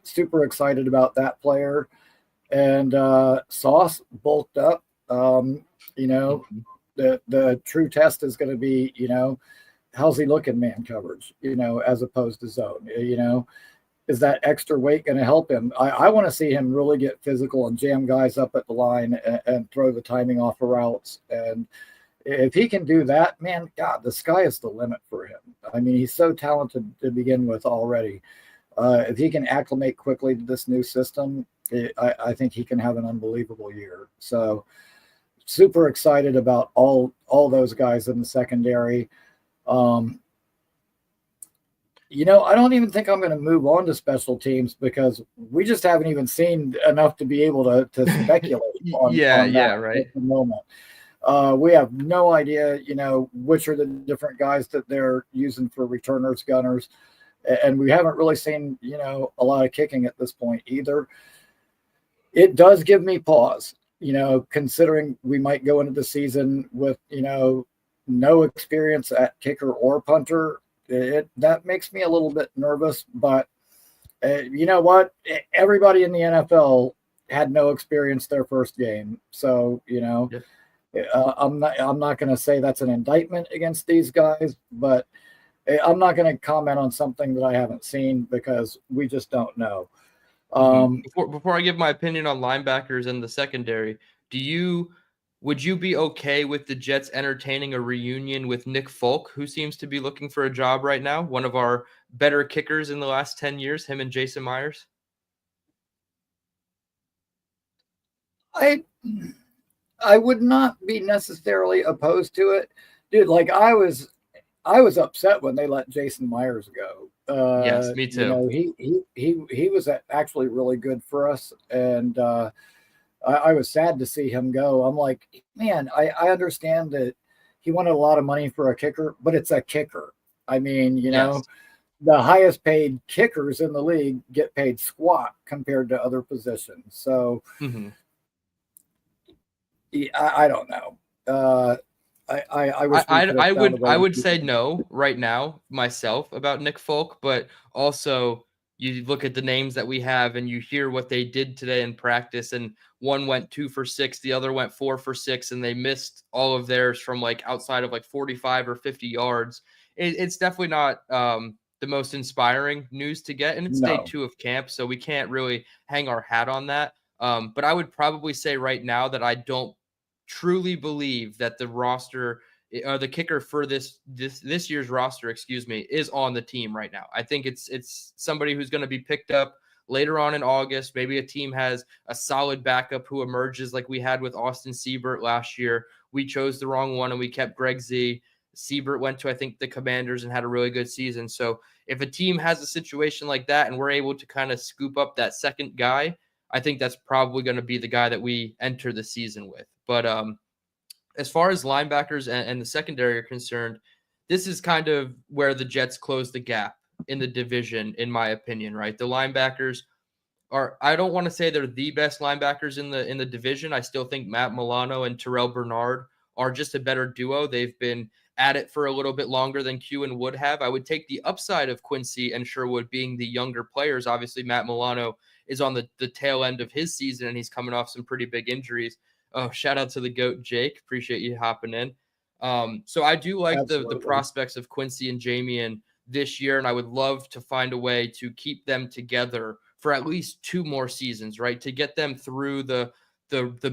Super excited about that player. And Sauce bulked up. The true test is going to be, how's he looking man coverage, as opposed to zone, is that extra weight going to help him? I want to see him really get physical and jam guys up at the line and throw the timing off of routes. And if he can do that, man, God, the sky is the limit for him. I mean, he's so talented to begin with already. If he can acclimate quickly to this new system, I think he can have an unbelievable year. So super excited about all those guys in the secondary. I don't even think I'm going to move on to special teams because we just haven't even seen enough to be able to speculate on that Right. at the moment. We have no idea, which are the different guys that they're using for returners, gunners, and we haven't really seen, a lot of kicking at this point either. It does give me pause, considering we might go into the season with, no experience at kicker or punter. That makes me a little bit nervous, but you know what? Everybody in the NFL had no experience their first game, so Yep. I'm not going to say that's an indictment against these guys, but I'm not going to comment on something that I haven't seen because we just don't know. Before I give my opinion on linebackers and the secondary, would you be okay with the Jets entertaining a reunion with Nick Folk, who seems to be looking for a job right now? One of our better kickers in the last 10 years, him and Jason Myers. I would not be necessarily opposed to it, dude. Like I was upset when they let Jason Myers go. Yes, me too. He was actually really good for us, and I was sad to see him go. I'm like, man, I understand that he wanted a lot of money for a kicker, but it's a kicker. I mean, Yes. the highest paid kickers in the league get paid squat compared to other positions. So I don't know. I wish we could have found a way I to would keep say him. no right now myself about Nick Folk, but also you look at the names that we have and you hear what they did today in practice, and one went 2 for 6, the other went 4 for 6, and they missed all of theirs from like outside of like 45 or 50 yards. It's definitely not the most inspiring news to get, and it's day No, 2 of camp, so we can't really hang our hat on that. But I would probably say right now that I don't truly believe that the roster, the kicker for this year's roster, is on the team right now. I think it's somebody who's going to be picked up later on in August. Maybe a team has a solid backup who emerges like we had with Austin Siebert last year. We chose the wrong one and we kept Greg Z. Siebert went to, I think, the Commanders and had a really good season. So if a team has a situation like that and we're able to kind of scoop up that second guy, I think that's probably going to be the guy that we enter the season with. But as far as linebackers and the secondary are concerned, this is kind of where the Jets close the gap in the division, in my opinion, right? The linebackers are, I don't want to say they're the best linebackers in the division. I still think Matt Milano and Terrell Bernard are just a better duo. They've been at it for a little bit longer than Q and Wood have. I would take the upside of Quincy and Sherwood being the younger players. Obviously, Matt Milano is on the tail end of his season, and he's coming off some pretty big injuries. Oh, shout out to the GOAT, Jake. Appreciate you hopping in. So I do like the absolutely. prospects of Quincy and Jamian this year, and I would love to find a way to keep them together for at least 2 more seasons, right? To get them through the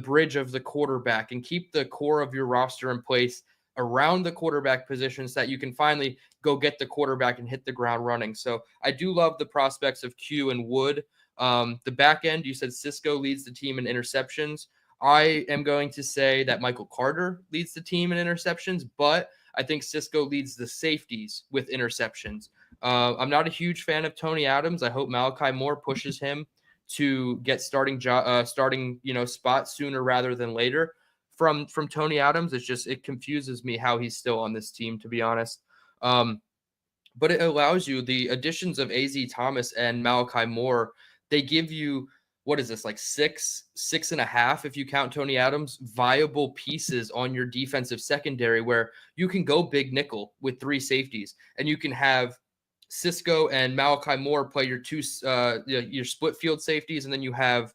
bridge of the quarterback and keep the core of your roster in place around the quarterback position so that you can finally go get the quarterback and hit the ground running. So I do love the prospects of Q and Wood. The back end, you said Cisco leads the team in interceptions. I am going to say that Michael Carter leads the team in interceptions, but I think Cisco leads the safeties with interceptions. I'm not a huge fan of Tony Adams. I hope Malachi Moore pushes him to get starting spot sooner rather than later. From Tony Adams, it confuses me how he's still on this team, to be honest. But it allows you the additions of AZ Thomas and Malachi Moore. They give you, what is this, like 6.5, if you count Tony Adams, viable pieces on your defensive secondary where you can go big nickel with 3 safeties and you can have Cisco and Malachi Moore play your your split field safeties, and then you have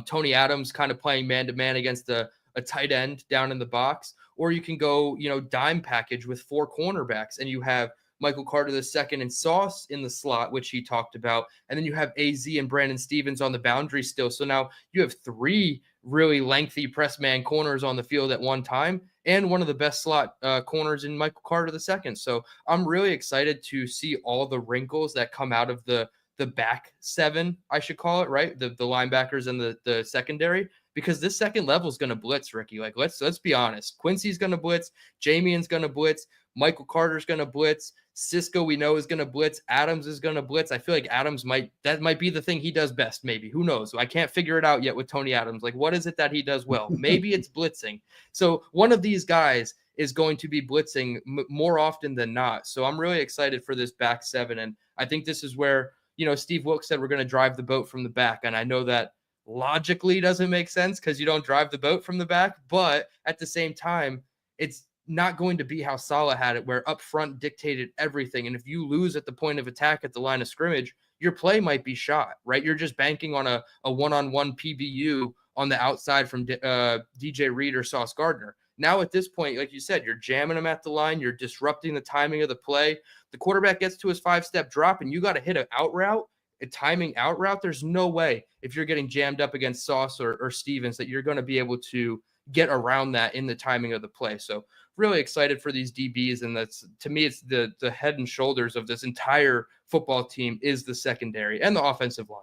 Tony Adams kind of playing man-to-man against a tight end down in the box, or you can go, dime package with 4 cornerbacks, and you have Michael Carter II and Sauce in the slot, which he talked about, and then you have AZ and Brandon Stevens on the boundary still. So now you have 3 really lengthy press man corners on the field at one time, and one of the best slot corners in Michael Carter II. So I'm really excited to see all the wrinkles that come out of the back 7, I should call it, right? The linebackers and the secondary, because this second level is going to blitz, Rickie. Like, let's be honest. Quincy's going to blitz. Jamian's going to blitz. Michael Carter's going to blitz. Cisco, we know, is going to blitz. Adams is going to blitz. I feel like Adams might be the thing he does best, maybe. Who knows? I can't figure it out yet with Tony Adams. Like, what is it that he does well? Maybe it's blitzing. So one of these guys is going to be blitzing more often than not. So I'm really excited for this back seven. And I think this is where, Steve Wilkes said we're going to drive the boat from the back. And I know that logically doesn't make sense because you don't drive the boat from the back. But at the same time, it's not going to be how Saleh had it, where up front dictated everything. And if you lose at the point of attack at the line of scrimmage, your play might be shot, right? You're just banking on a one-on-one PBU on the outside from DJ Reed or Sauce Gardner. Now at this point, like you said, you're jamming them at the line. You're disrupting the timing of the play. The quarterback gets to his 5-step drop, and you got to hit an out route, a timing out route. There's no way if you're getting jammed up against Sauce or Stevens that you're going to be able to get around that in the timing of the play. So really excited for these DBs. And that's, to me, it's the head and shoulders of this entire football team is the secondary and the offensive line.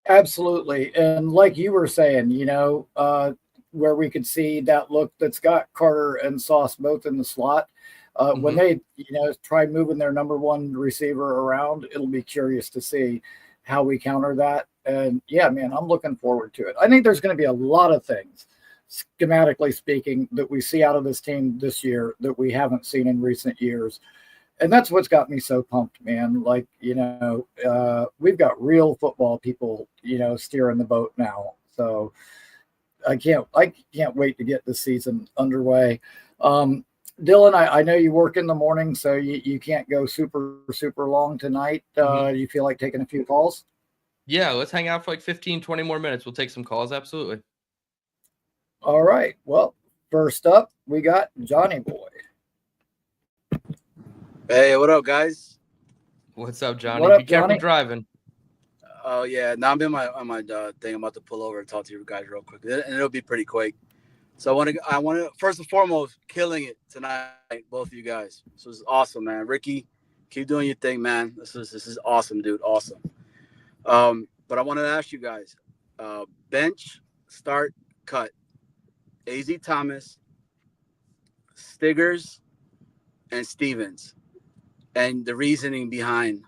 Absolutely. And like you were saying, where we could see that look that's got Carter and Sauce both in the slot. When they, try moving their number one receiver around, it'll be curious to see how we counter that. And yeah, man, I'm looking forward to it. I think there's going to be a lot of things, schematically speaking, that we see out of this team this year that we haven't seen in recent years. And that's what's got me so pumped, man. Like, we've got real football people, steering the boat now. So I can't wait to get the season underway. Dylan, I know you work in the morning, so you can't go super, super long tonight. Do you feel like taking a few calls? Yeah, let's hang out for like 15, 20 more minutes. We'll take some calls. Absolutely. All right. Well, first up, we got Johnny Boy. Hey, what up, guys? What's up, Johnny? What up, Be careful Johnny? driving. Oh, yeah. Now I'm in on my thing. I'm about to pull over and talk to you guys real quick, and it'll be pretty quick. So I want to first and foremost, killing it tonight, both of you guys. This was awesome, man. Rickie, keep doing your thing, man. This is awesome, dude. Awesome. But I wanted to ask you guys, bench, start, cut. AZ Thomas, Stiggers, and Stevens, and the reasoning behind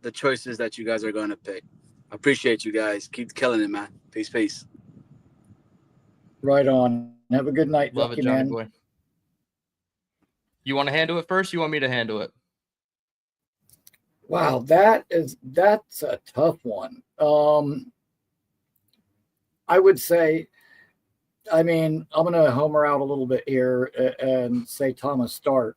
the choices that you guys are going to pick. I appreciate you guys. Keep killing it, man. Peace, peace. Right on. Have a good night, Love Lucky it, Johnny man. Boy. You want to handle it first? You want me to handle it? Wow, that's a tough one. I would say, I'm going to homer out a little bit here and say Thomas start.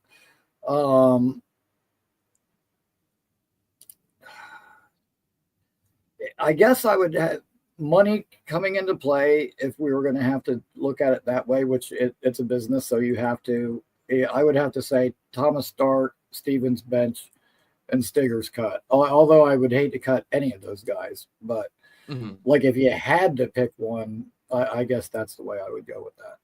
I guess I would have money coming into play if we were going to have to look at it that way, which it's a business, so you have to. I would have to say Thomas start, Stevens bench, and Stiggers cut. Although I would hate to cut any of those guys, but like if you had to pick one, I guess that's the way I would go with that.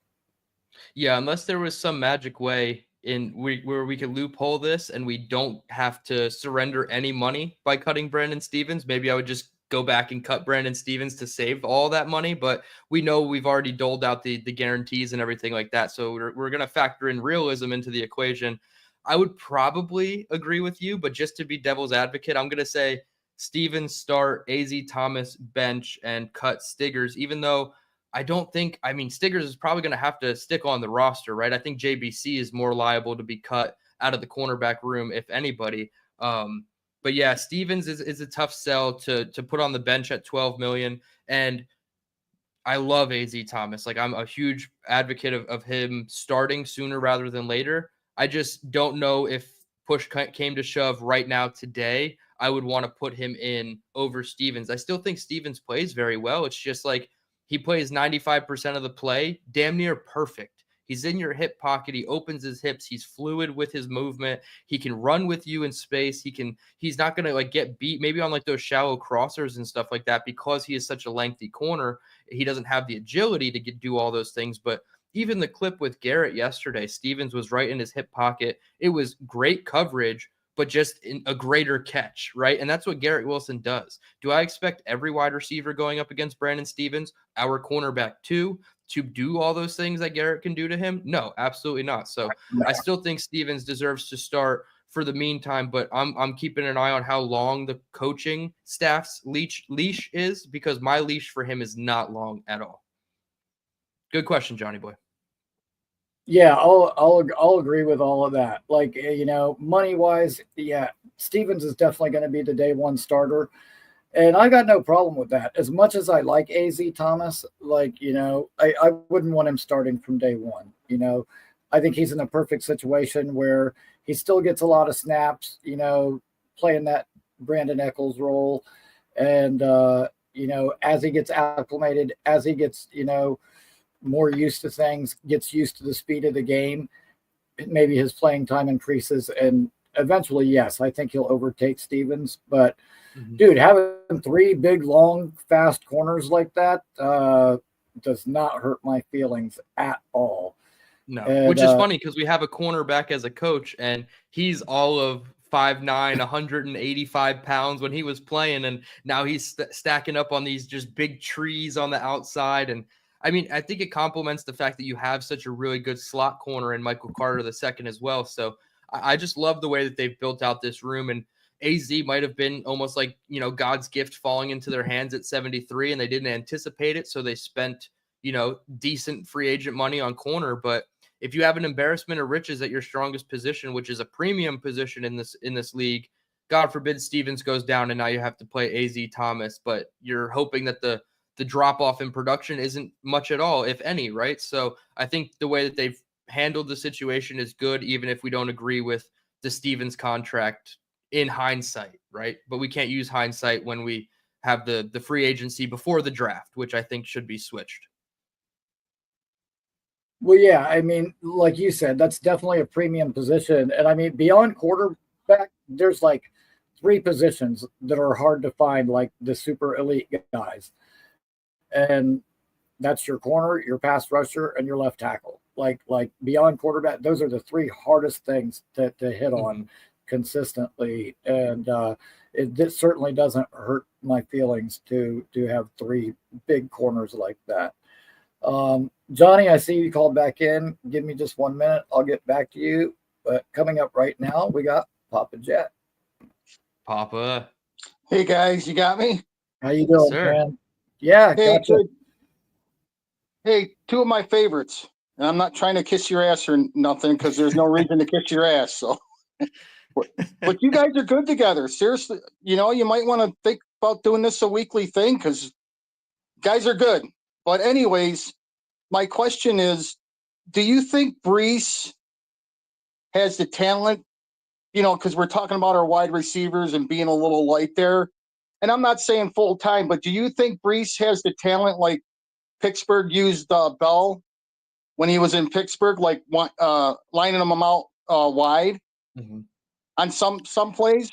Yeah, unless there was some magic way where we could loophole this and we don't have to surrender any money by cutting Brandon Stevens, maybe I would just go back and cut Brandon Stevens to save all that money. But we know we've already doled out the guarantees and everything like that. So we're going to factor in realism into the equation. I would probably agree with you, but just to be devil's advocate, I'm going to say Stevens start, AZ Thomas bench, and cut Stiggers, even though Stiggers is probably going to have to stick on the roster, right? I think JBC is more liable to be cut out of the cornerback room, if anybody. But yeah, Stevens is a tough sell to put on the bench at $12 million. And I love AZ Thomas. Like, I'm a huge advocate of him starting sooner rather than later. I just don't know if push came to shove right now today, I would want to put him in over Stevens. I still think Stevens plays very well. It's just like he plays 95% of the play, damn near perfect. He's in your hip pocket. He opens his hips. He's fluid with his movement. He can run with you in space. He's not going to like get beat maybe on like those shallow crossers and stuff like that because he is such a lengthy corner. He doesn't have the agility to do all those things. But even the clip with Garrett yesterday, Stevens was right in his hip pocket. It was great coverage, but just in a greater catch, right? And that's what Garrett Wilson does. Do I expect every wide receiver going up against Brandon Stevens, our cornerback too, to do all those things that Garrett can do to him? No, absolutely not. So I still think Stevens deserves to start for the meantime, but I'm keeping an eye on how long the coaching staff's leash is, because my leash for him is not long at all. Good question, Johnny boy. Yeah, I'll agree with all of that. Like, money wise, yeah, Stevens is definitely going to be the day one starter, and I got no problem with that. As much as I like AZ Thomas, like, I wouldn't want him starting from day one. I think he's in a perfect situation where he still gets a lot of snaps, playing that Brandon Eccles role, and as he gets acclimated, as he gets more used to things, gets used to the speed of the game, maybe his playing time increases, and eventually, yes, I think he'll overtake Stevens. But dude, having 3 big, long, fast corners like that does not hurt my feelings at all. No, and, which is funny because we have a cornerback as a coach, and he's all of 5'9", 185 pounds when he was playing, and now he's stacking up on these just big trees on the outside. And I mean, I think it complements the fact that you have such a really good slot corner in Michael Carter II as well. So I just love the way that they've built out this room. And AZ might have been almost like, God's gift falling into their hands at 73, and they didn't anticipate it. So they spent, decent free agent money on corner. But if you have an embarrassment of riches at your strongest position, which is a premium position in this league, God forbid Stevens goes down and now you have to play AZ Thomas, but you're hoping that the drop off in production isn't much at all, if any, right? So I think the way that they've handled the situation is good, even if we don't agree with the Stevens contract in hindsight, right? But we can't use hindsight when we have the free agency before the draft, which I think should be switched. Well, yeah, I mean, like you said, that's definitely a premium position. And I mean, beyond quarterback, there's like 3 positions that are hard to find, like the super elite guys. And that's your corner, your pass rusher, and your left tackle. Like beyond quarterback, those are the 3 hardest things to hit on consistently. And it certainly doesn't hurt my feelings to have 3 big corners like that. Johnny, I see you called back in. Give me just 1 minute. I'll get back to you. But coming up right now, we got Papa Jet. Papa. Hey, guys, you got me? How you doing, Sir. man? Yeah, Hey, gotcha. Hey, 2 of my favorites. And I'm not trying to kiss your ass or nothing, because there's no reason to kiss your ass. So, but you guys are good together. Seriously, you might want to think about doing this a weekly thing, because guys are good. But anyways, my question is, do you think Breece has the talent, because we're talking about our wide receivers and being a little light there. And I'm not saying full time, but do you think Breece has the talent like Pittsburgh used Bell when he was in Pittsburgh, like lining them out wide on some plays?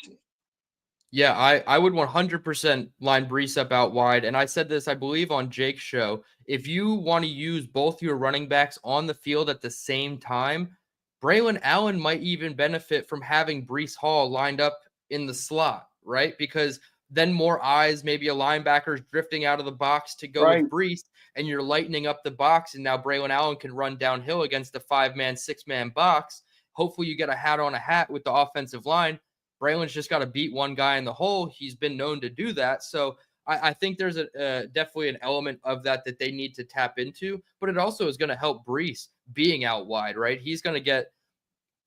Yeah, I would 100% line Breece up out wide. And I said this, I believe, on Jake's show. If you want to use both your running backs on the field at the same time, Braylon Allen might even benefit from having Breece Hall lined up in the slot, right? Because then more eyes, maybe a linebacker's drifting out of the box to go with Breece, and you're lightening up the box, and now Braylon Allen can run downhill against a 5-man, 6-man box. Hopefully you get a hat on a hat with the offensive line. Braylon's just got to beat one guy in the hole. He's been known to do that. So I think there's definitely an element of that they need to tap into, but it also is going to help Breece being out wide, right? He's going to get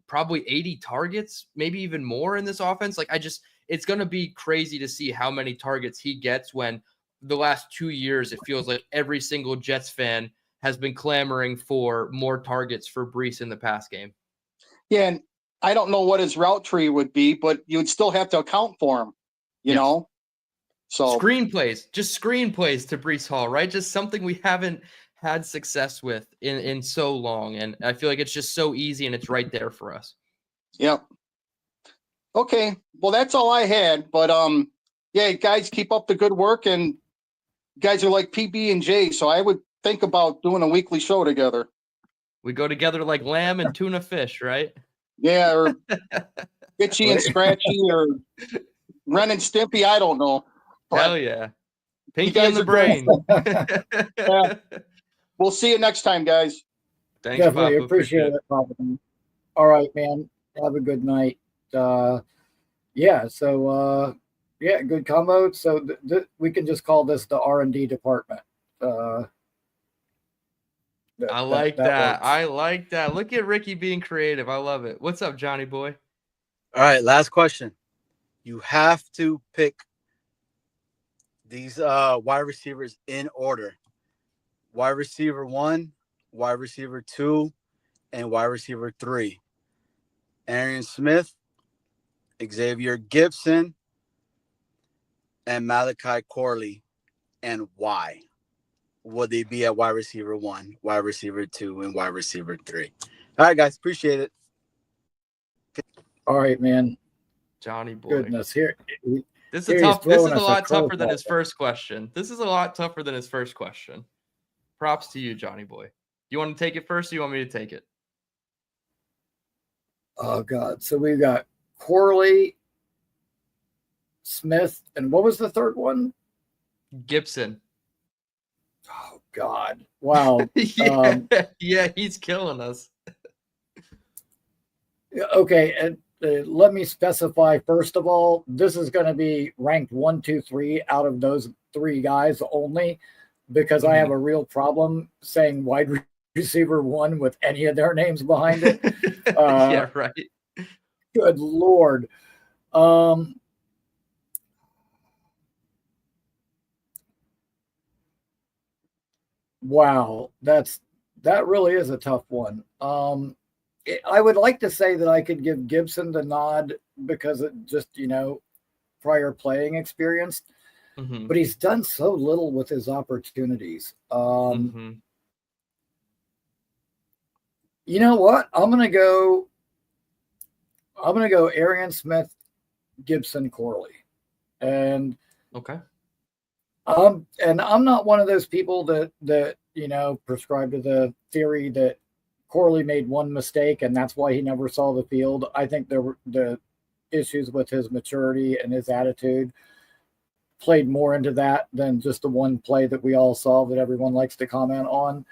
probably 80 targets, maybe even more in this offense. It's going to be crazy to see how many targets he gets when the last 2 years, it feels like every single Jets fan has been clamoring for more targets for Breece in the pass game. Yeah, and I don't know what his route tree would be, but you would still have to account for him, you know? So screenplays to Breece Hall, right? Just something we haven't had success with in so long. And I feel like it's just so easy and it's right there for us. Yep. Okay. Well, that's all I had. But yeah, guys, keep up the good work. And guys are like PB and J, so I would think about doing a weekly show together. We go together like lamb and tuna fish, right? Yeah, or Itchy and Scratchy, or Ren and Stimpy. I don't know. Hell yeah. Pinky in the brain. Yeah. We'll see you next time, guys. Thanks, Definitely Papa. appreciate it, Papa. All right, man. Have a good night. Yeah. So yeah, good combo. So we can just call this the R&D department. I like that that. works. I like that. Look at Rickie being creative. I love it. What's up, Johnny boy? All right, last question. You have to pick these wide receivers in order. Wide receiver 1, wide receiver 2, and wide receiver 3. Arian Smith, Xavier Gibson, and Malachi Corley. And why would they be at wide receiver 1, wide receiver 2, and wide receiver 3? All right, guys. Appreciate it. All right, man. Johnny boy. Goodness, here. This is Here tough. he's This is throwing a us a lot tougher than curveball. his first question. This is a lot tougher than his first question. Props to you, Johnny boy. You want to take it first, or you want me to take it? Oh God! So we've got Corley, Smith, and what was the third one? Gibson. Oh God! Wow. Yeah, yeah, he's killing us. Okay, and let me specify first of all, this is going to be ranked 1, 2, 3 out of those 3 guys only, because I have a real problem saying wide receiver 1 with any of their names behind it. Yeah, right. Good Lord. Wow, that really is a tough one. I would like to say that I could give Gibson the nod because it just, prior playing experience, but he's done so little with his opportunities. You know what? I'm gonna go Arian Smith, Gibson, Corley, and okay. And I'm not one of those people that prescribe to the theory that Corley made one mistake and that's why he never saw the field. I think there were the issues with his maturity and his attitude played more into that than just the one play that we all saw that everyone likes to comment on.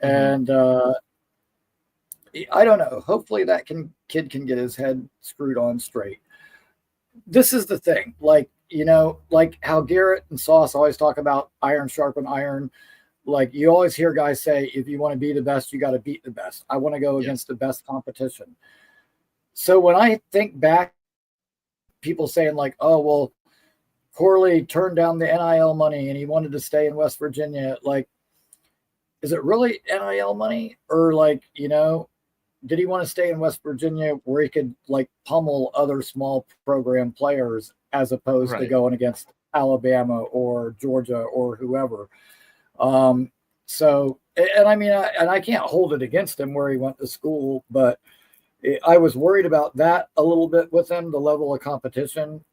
And I don't know. Hopefully that kid can get his head screwed on straight. This is the thing, like how Garrett and Sauce always talk about iron sharpen iron. Like you always hear guys say, if you want to be the best, you got to beat the best. I want to go against the best competition. So when I think back, people saying like, oh, well, Corley turned down the NIL money and he wanted to stay in West Virginia. Like, is it really NIL money? Or like, did he want to stay in West Virginia where he could like pummel other small program players as opposed to going against Alabama or Georgia or whoever? So, and I mean, I can't hold it against him where he went to school, but I was worried about that a little bit with him, the level of competition,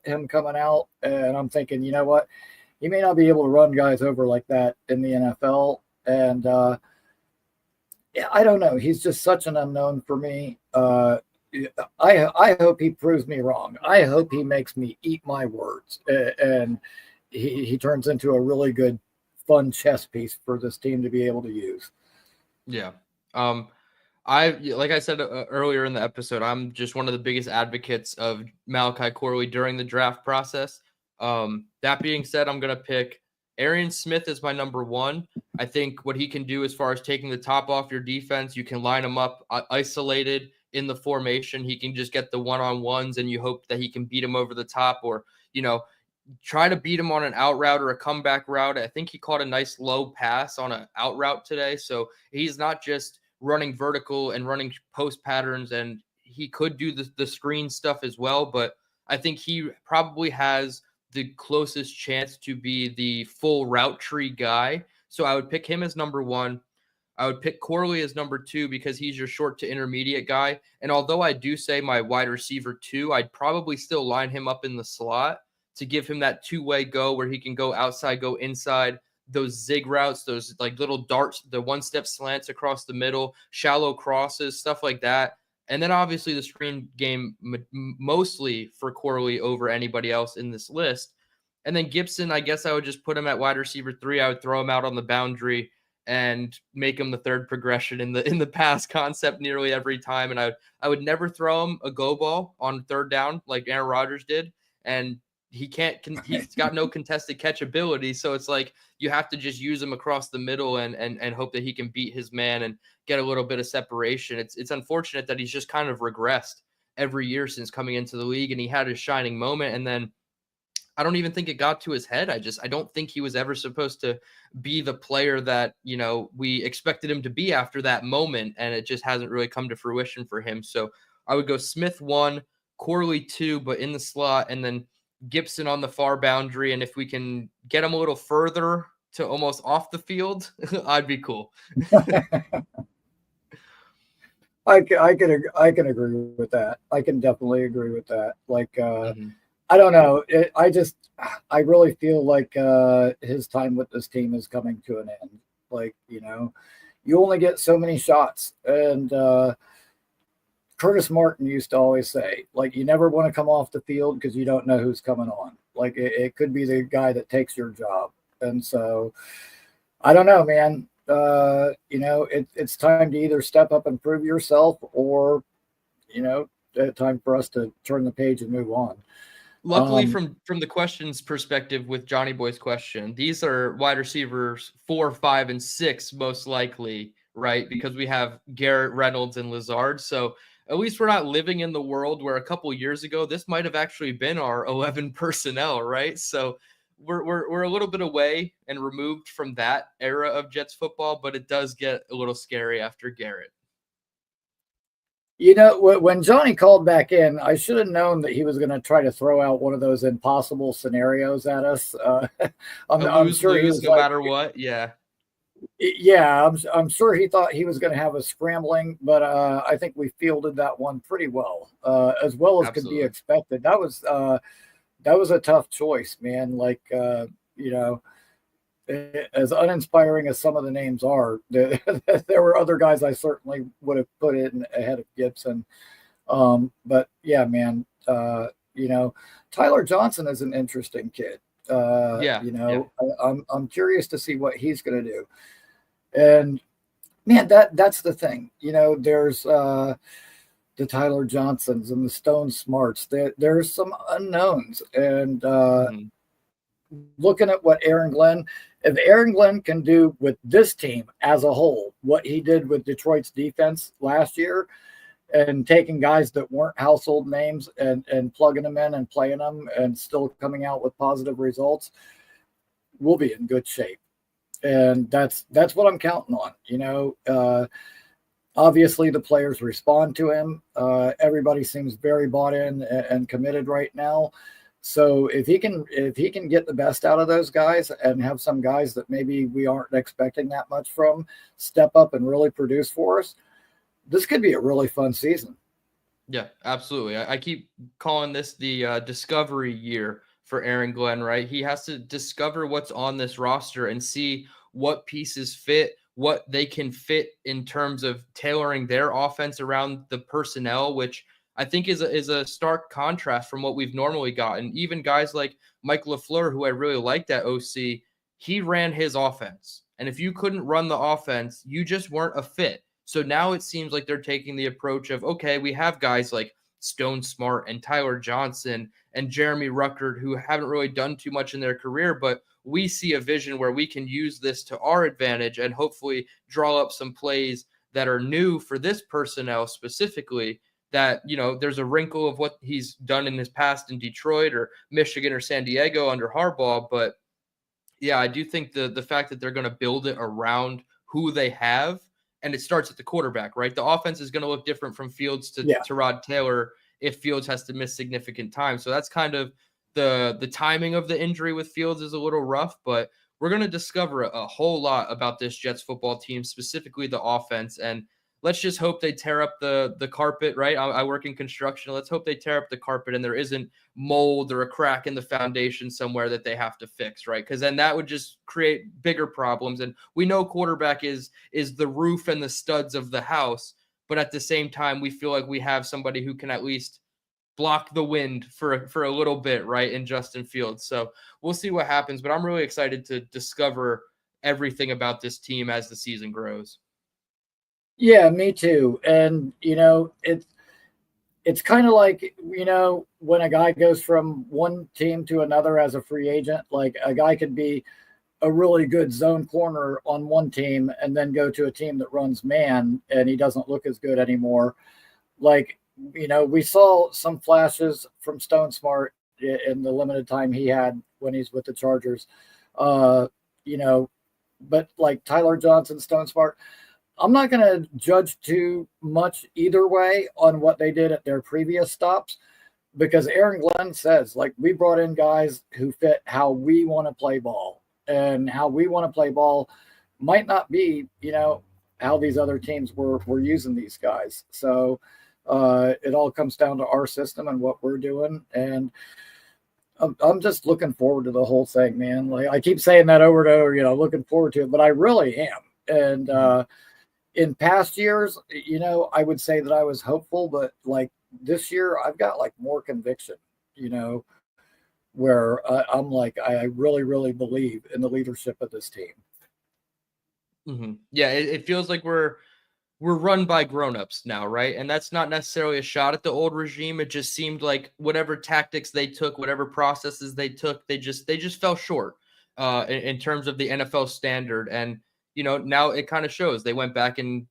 him coming out. And I'm thinking, you know what? He may not be able to run guys over like that in the NFL. And, I don't know. He's just such an unknown for me. I hope he proves me wrong. I hope he makes me eat my words and he turns into a really good, fun chess piece for this team to be able to use. Yeah. Like I said earlier in the episode, I'm just one of the biggest advocates of Malachi Corley during the draft process. That being said, I'm going to pick Arian Smith as my number 1. I think what he can do as far as taking the top off your defense, you can line him up isolated in the formation. He can just get the one-on-ones and you hope that he can beat him over the top or, try to beat him on an out route or a comeback route. I think he caught a nice low pass on an out route today. So he's not just running vertical and running post patterns, and he could do the screen stuff as well. But I think he probably has the closest chance to be the full route tree guy. So I would pick him as number 1. I would pick Corley as number 2 because he's your short to intermediate guy. And although I do say my wide receiver 2, I'd probably still line him up in the slot to give him that two-way go where he can go outside, go inside, those zig routes, those like little darts, the one-step slants across the middle, shallow crosses, stuff like that. And then obviously the screen game mostly for Corley over anybody else in this list. And then Gibson, I guess I would just put him at wide receiver 3. I would throw him out on the boundary and make him the third progression in the pass concept nearly every time. And I would never throw him a go ball on third down like Aaron Rodgers did. And he's got no contested catch ability. So it's like you have to just use him across the middle and hope that he can beat his man and get a little bit of separation. It's unfortunate that he's just kind of regressed every year since coming into the league, and he had his shining moment. And then I don't even think it got to his head. I don't think he was ever supposed to be the player that, we expected him to be after that moment. And it just hasn't really come to fruition for him. So I would go Smith 1, Corley 2, but in the slot, and then Gibson on the far boundary. And if we can get him a little further to almost off the field, I'd be cool. I can agree with that. I can definitely agree with that. Like, I don't know. I really feel like his time with this team is coming to an end. Like, you only get so many shots. And Curtis Martin used to always say, like, you never want to come off the field because you don't know who's coming on. Like, it could be the guy that takes your job. And so, I don't know, man. It's time to either step up and prove yourself or, time for us to turn the page and move on. Luckily, from the questions perspective with Johnny Boy's question, these are wide receivers 4, 5, and 6 most likely, right? Because we have Garrett, Reynolds, and Lazard. So at least we're not living in the world where a couple years ago this might have actually been our 11 personnel, right? So we're a little bit away and removed from that era of Jets football, but it does get a little scary after Garrett. When Johnny called back in, I should have known that he was going to try to throw out one of those impossible scenarios at us. I'm sure he was no matter what. Yeah. Yeah, I'm sure he thought he was going to have us scrambling, but I think we fielded that one pretty well as Absolutely. Could be expected. That was a tough choice, man. Like, as uninspiring as some of the names are, there were other guys I certainly would have put in ahead of Gibson. But yeah, man, Tyler Johnson is an interesting kid. I'm curious to see what he's going to do. And man, that's the thing. There's the Tyler Johnsons and the Stone Smarts. There's some unknowns, and looking at what Aaron Glenn. If Aaron Glenn can do with this team as a whole, what he did with Detroit's defense last year and taking guys that weren't household names and plugging them in and playing them and still coming out with positive results, we'll be in good shape. And that's what I'm counting on. Obviously the players respond to him. Everybody seems very bought in and committed right now. So if he can get the best out of those guys and have some guys that maybe we aren't expecting that much from step up and really produce for us, this could be a really fun season. Yeah, absolutely. I keep calling this the discovery year for Aaron Glenn, right? He has to discover what's on this roster and see what pieces fit, what they can fit in terms of tailoring their offense around the personnel, which I think is a stark contrast from what we've normally gotten. Even guys like Mike LaFleur, who I really liked at OC, he ran his offense. And if you couldn't run the offense, you just weren't a fit. So now it seems like they're taking the approach of, okay, we have guys like Stone Smart and Tyler Johnson and Jeremy Ruckert who haven't really done too much in their career, but we see a vision where we can use this to our advantage and hopefully draw up some plays that are new for this personnel specifically. That, there's a wrinkle of what he's done in his past in Detroit or Michigan or San Diego under Harbaugh. But yeah, I do think the fact that they're going to build it around who they have, and it starts at the quarterback, right? The offense is going to look different from Fields to Rod Taylor if Fields has to miss significant time. So that's kind of the timing of the injury with Fields is a little rough, but we're going to discover a whole lot about this Jets football team, specifically the offense. And let's just hope they tear up the carpet, right? I work in construction. Let's hope they tear up the carpet and there isn't mold or a crack in the foundation somewhere that they have to fix, right? Because then that would just create bigger problems. And we know quarterback is the roof and the studs of the house, but at the same time, we feel like we have somebody who can at least block the wind for a little bit, right, in Justin Fields. So we'll see what happens, but I'm really excited to discover everything about this team as the season grows. Yeah, me too. And it's kind of like, when a guy goes from one team to another as a free agent, like a guy could be a really good zone corner on one team and then go to a team that runs man and he doesn't look as good anymore. Like, we saw some flashes from Stone Smart in the limited time he had when he's with the Chargers. You know, but like Tyler Johnson, Stone Smart, I'm not going to judge too much either way on what they did at their previous stops, because Aaron Glenn says, like, we brought in guys who fit how we want to play ball, and how we want to play ball might not be, how these other teams were using these guys. So it all comes down to our system and what we're doing. And I'm just looking forward to the whole thing, man. Like, I keep saying that over and over, looking forward to it, but I really am. And in past years, I would say that I was hopeful, but like this year, I've got like more conviction, where I'm like, I really, really believe in the leadership of this team. Mm-hmm. Yeah, it feels like we're run by grown-ups now, right? And that's not necessarily a shot at the old regime. It just seemed like whatever tactics they took, whatever processes they took, they just fell short in terms of the NFL standard. And now it kind of shows. They went back and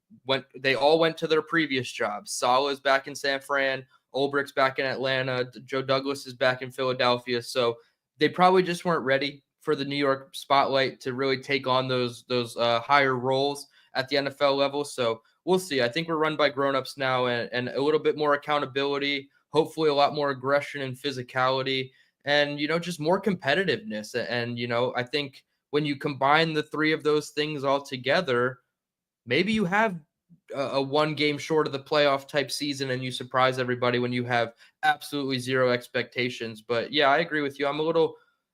they all went to their previous jobs. Saleh's back in San Fran, Ulbricht's back in Atlanta, Joe Douglas is back in Philadelphia. So they probably just weren't ready for the New York spotlight to really take on those higher roles at the NFL level. So we'll see. I think we're run by grown-ups now, and a little bit more accountability, hopefully a lot more aggression and physicality, and, just more competitiveness. And, I think when you combine the three of those things all together, maybe you have a one game short of the playoff type season and you surprise everybody when you have absolutely zero expectations. But yeah, I agree with you.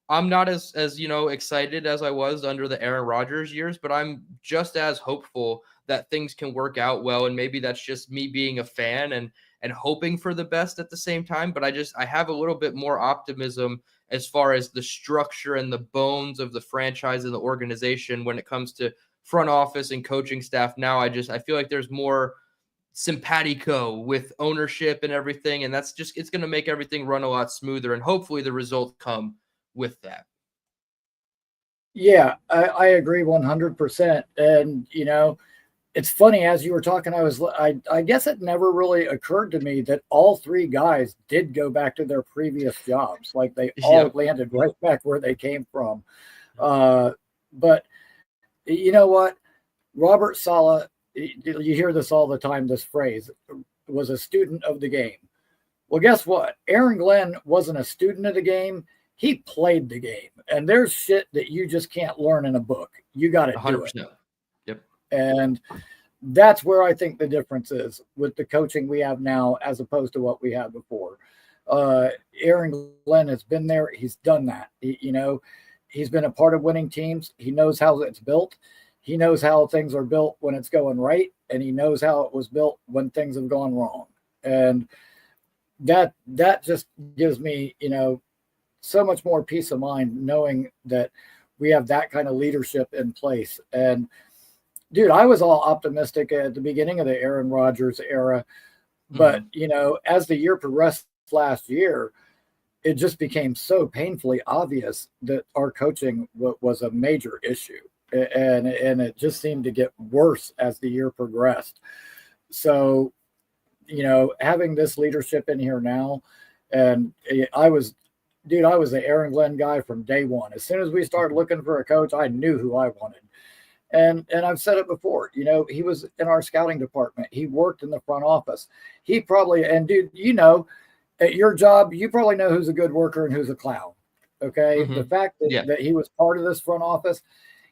I'm not as excited as I was under the Aaron Rodgers years, but I'm just as hopeful that things can work out well. And maybe that's just me being a fan and hoping for the best at the same time. But I have a little bit more optimism as far as the structure and the bones of the franchise and the organization when it comes to front office and coaching staff. Now I feel like there's more simpatico with ownership and everything. And it's going to make everything run a lot smoother. And hopefully the results come with that. Yeah, I agree 100%. And, it's funny, as you were talking, I guess it never really occurred to me that all three guys did go back to their previous jobs. Like, they all landed right back where they came from. But you know what? Robert Saleh, you hear this all the time, this phrase, was a student of the game. Well, guess what? Aaron Glenn wasn't a student of the game. He played the game. And there's shit that you just can't learn in a book. You got to do it. Yep. And that's where I think the difference is with the coaching we have now as opposed to what we had before. Aaron Glenn has been there. He's done that. He's been a part of winning teams. He knows how it's built. He knows how things are built when it's going right. And he knows how it was built when things have gone wrong. And that just gives me, so much more peace of mind knowing that we have that kind of leadership in place. And dude, I was all optimistic at the beginning of the Aaron Rodgers era, but as the year progressed last year, it just became so painfully obvious that our coaching was a major issue, and it just seemed to get worse as the year progressed. So, having this leadership in here now, and I was the Aaron Glenn guy from day one. As soon as we started looking for a coach, I knew who I wanted. And I've said it before, he was in our scouting department. He worked in the front office. He probably, and dude, at your job, you probably know who's a good worker and who's a clown. Okay. Mm-hmm. The fact that he was part of this front office,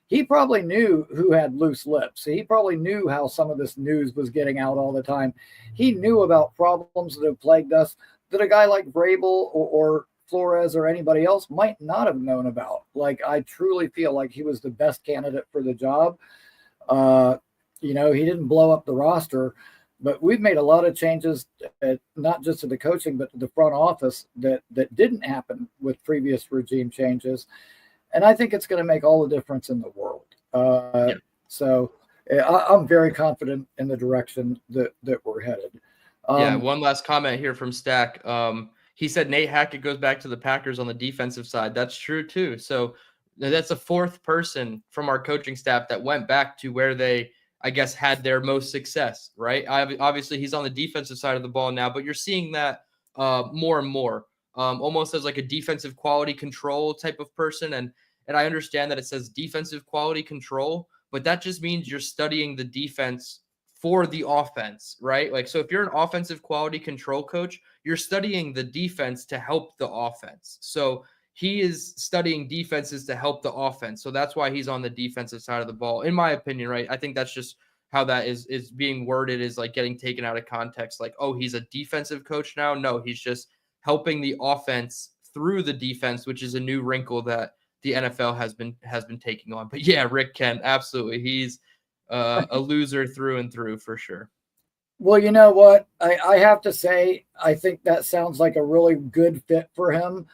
he probably knew who had loose lips. He probably knew how some of this news was getting out all the time. He knew about problems that have plagued us that a guy like Vrabel or Flores or anybody else might not have known about. Like, I truly feel like he was the best candidate for the job. He didn't blow up the roster, but we've made a lot of changes, not just to the coaching, but to the front office that didn't happen with previous regime changes. And I think it's going to make all the difference in the world. Yeah. So I'm very confident in the direction that we're headed. Yeah, one last comment here from Stack. He said Nate Hackett goes back to the Packers on the defensive side. That's true too. So that's a fourth person from our coaching staff that went back to where they, I guess, had their most success, right? Obviously, he's on the defensive side of the ball now, but you're seeing that more and more, almost as like a defensive quality control type of person. And I understand that it says defensive quality control, but that just means you're studying the defense for the offense, right? Like, so if you're an offensive quality control coach, you're studying the defense to help the offense. So he is studying defenses to help the offense. So that's why he's on the defensive side of the ball, in my opinion, right? I think that's just how that is being worded, is like getting taken out of context. Like, oh, he's a defensive coach now. No, he's just helping the offense through the defense, which is a new wrinkle that the NFL has been taking on. But yeah, Rick Kent, absolutely. He's a loser through and through for sure. Well, you know what? I have to say, I think that sounds like a really good fit for him,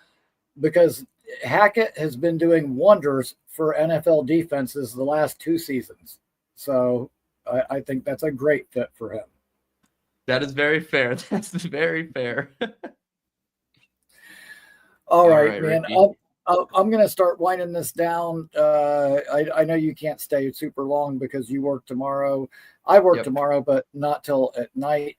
because Hackett has been doing wonders for NFL defenses the last 2 seasons. So I think that's a great fit for him. That is very fair. That's very fair. All right, man. Rickie. I'm going to start winding this down. I know you can't stay super long because you work tomorrow. I work tomorrow, but not till at night.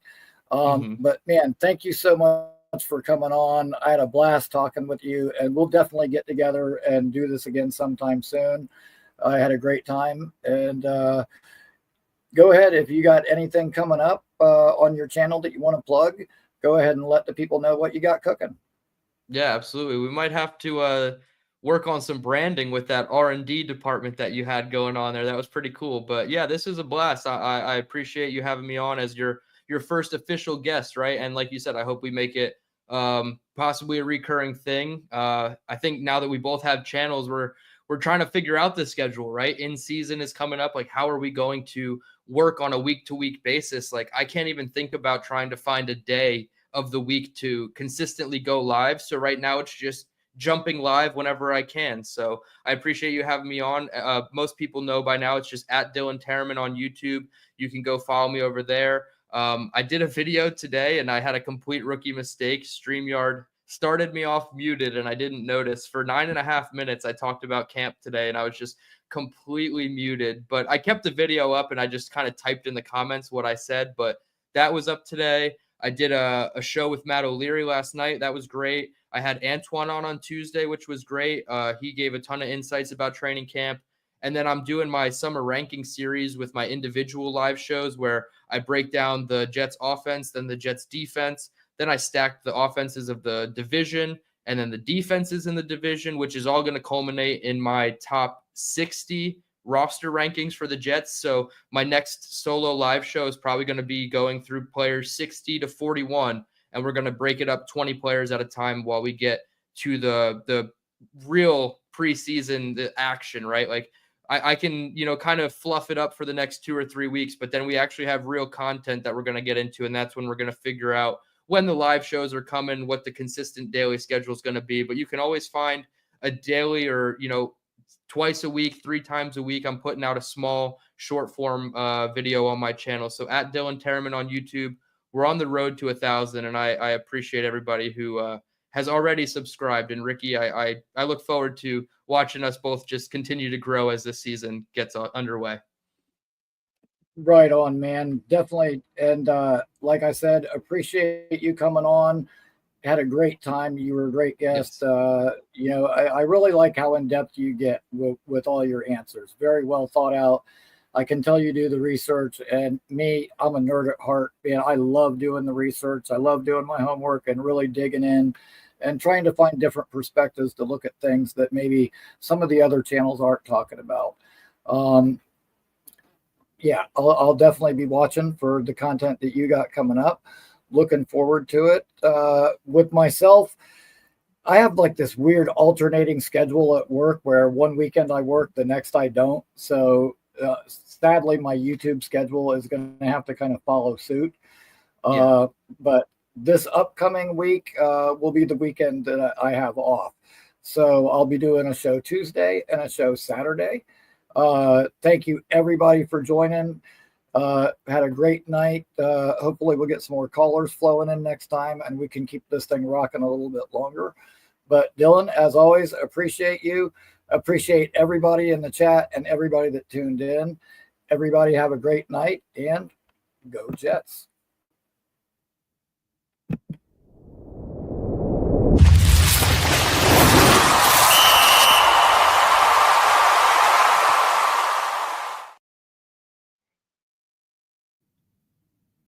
But man, thank you so much for coming on. I had a blast talking with you, and we'll definitely get together and do this again sometime soon. I had a great time, and go ahead. If you got anything coming up on your channel that you want to plug, go ahead and let the people know what you got cooking. Yeah, absolutely. We might have to work on some branding with that R&D department that you had going on there. That was pretty cool. But yeah, this is a blast. I appreciate you having me on as your first official guest, right? And like you said, I hope we make it possibly a recurring thing. I think now that we both have channels, we're trying to figure out the schedule, right? In season is coming up. Like, how are we going to work on a week-to-week basis? Like, I can't even think about trying to find a day of the week to consistently go live. So right now it's just jumping live whenever I can. So I appreciate you having me on. Most people know by now it's just at Dylan Tereman on YouTube. You can go follow me over there. I did a video today and I had a complete rookie mistake. StreamYard started me off muted and I didn't notice. For 9.5 minutes, I talked about camp today and I was just completely muted. But I kept the video up and I just kind of typed in the comments what I said. But that was up today. I did a show with Matt O'Leary last night. That was great. I had Antoine on Tuesday, which was great. He gave a ton of insights about training camp. And then I'm doing my summer ranking series with my individual live shows where I break down the Jets offense, then the Jets defense. Then I stack the offenses of the division and then the defenses in the division, which is all going to culminate in my top 60 roster rankings for the Jets. So my next solo live show is probably going to be going through players 60 to 41, and we're going to break it up 20 players at a time while we get to the real preseason, the action, right? Like I can, kind of fluff it up for the next 2 or 3 weeks, but then we actually have real content that we're going to get into. And that's when we're going to figure out when the live shows are coming, what the consistent daily schedule is going to be. But you can always find a daily or, twice a week, 3 times a week, I'm putting out a small short form video on my channel. So at Dylan Tereman on YouTube, we're on the road to 1,000. And I appreciate everybody who has already subscribed. And Rickie, I look forward to watching us both just continue to grow as this season gets underway. Right on, man. Definitely. And like I said, appreciate you coming on. Had a great time. You were a great guest. Yes. I really like how in-depth you get with all your answers. Very well thought out. I can tell you do the research, and me, I'm a nerd at heart. Man, I love doing the research. I love doing my homework and really digging in and trying to find different perspectives to look at things that maybe some of the other channels aren't talking about. I'll definitely be watching for the content that you got coming up. Looking forward to it. With myself, I have like this weird alternating schedule at work where one weekend I work, the next I don't. So sadly, my YouTube schedule is going to have to kind of follow suit. But this upcoming week will be the weekend that I have off. So I'll be doing a show Tuesday and a show Saturday. Thank you everybody for joining. Had a great night. Hopefully we'll get some more callers flowing in next time and we can keep this thing rocking a little bit longer. But Dylan, as always, appreciate you. Appreciate everybody in the chat and everybody that tuned in. Everybody have a great night and go Jets.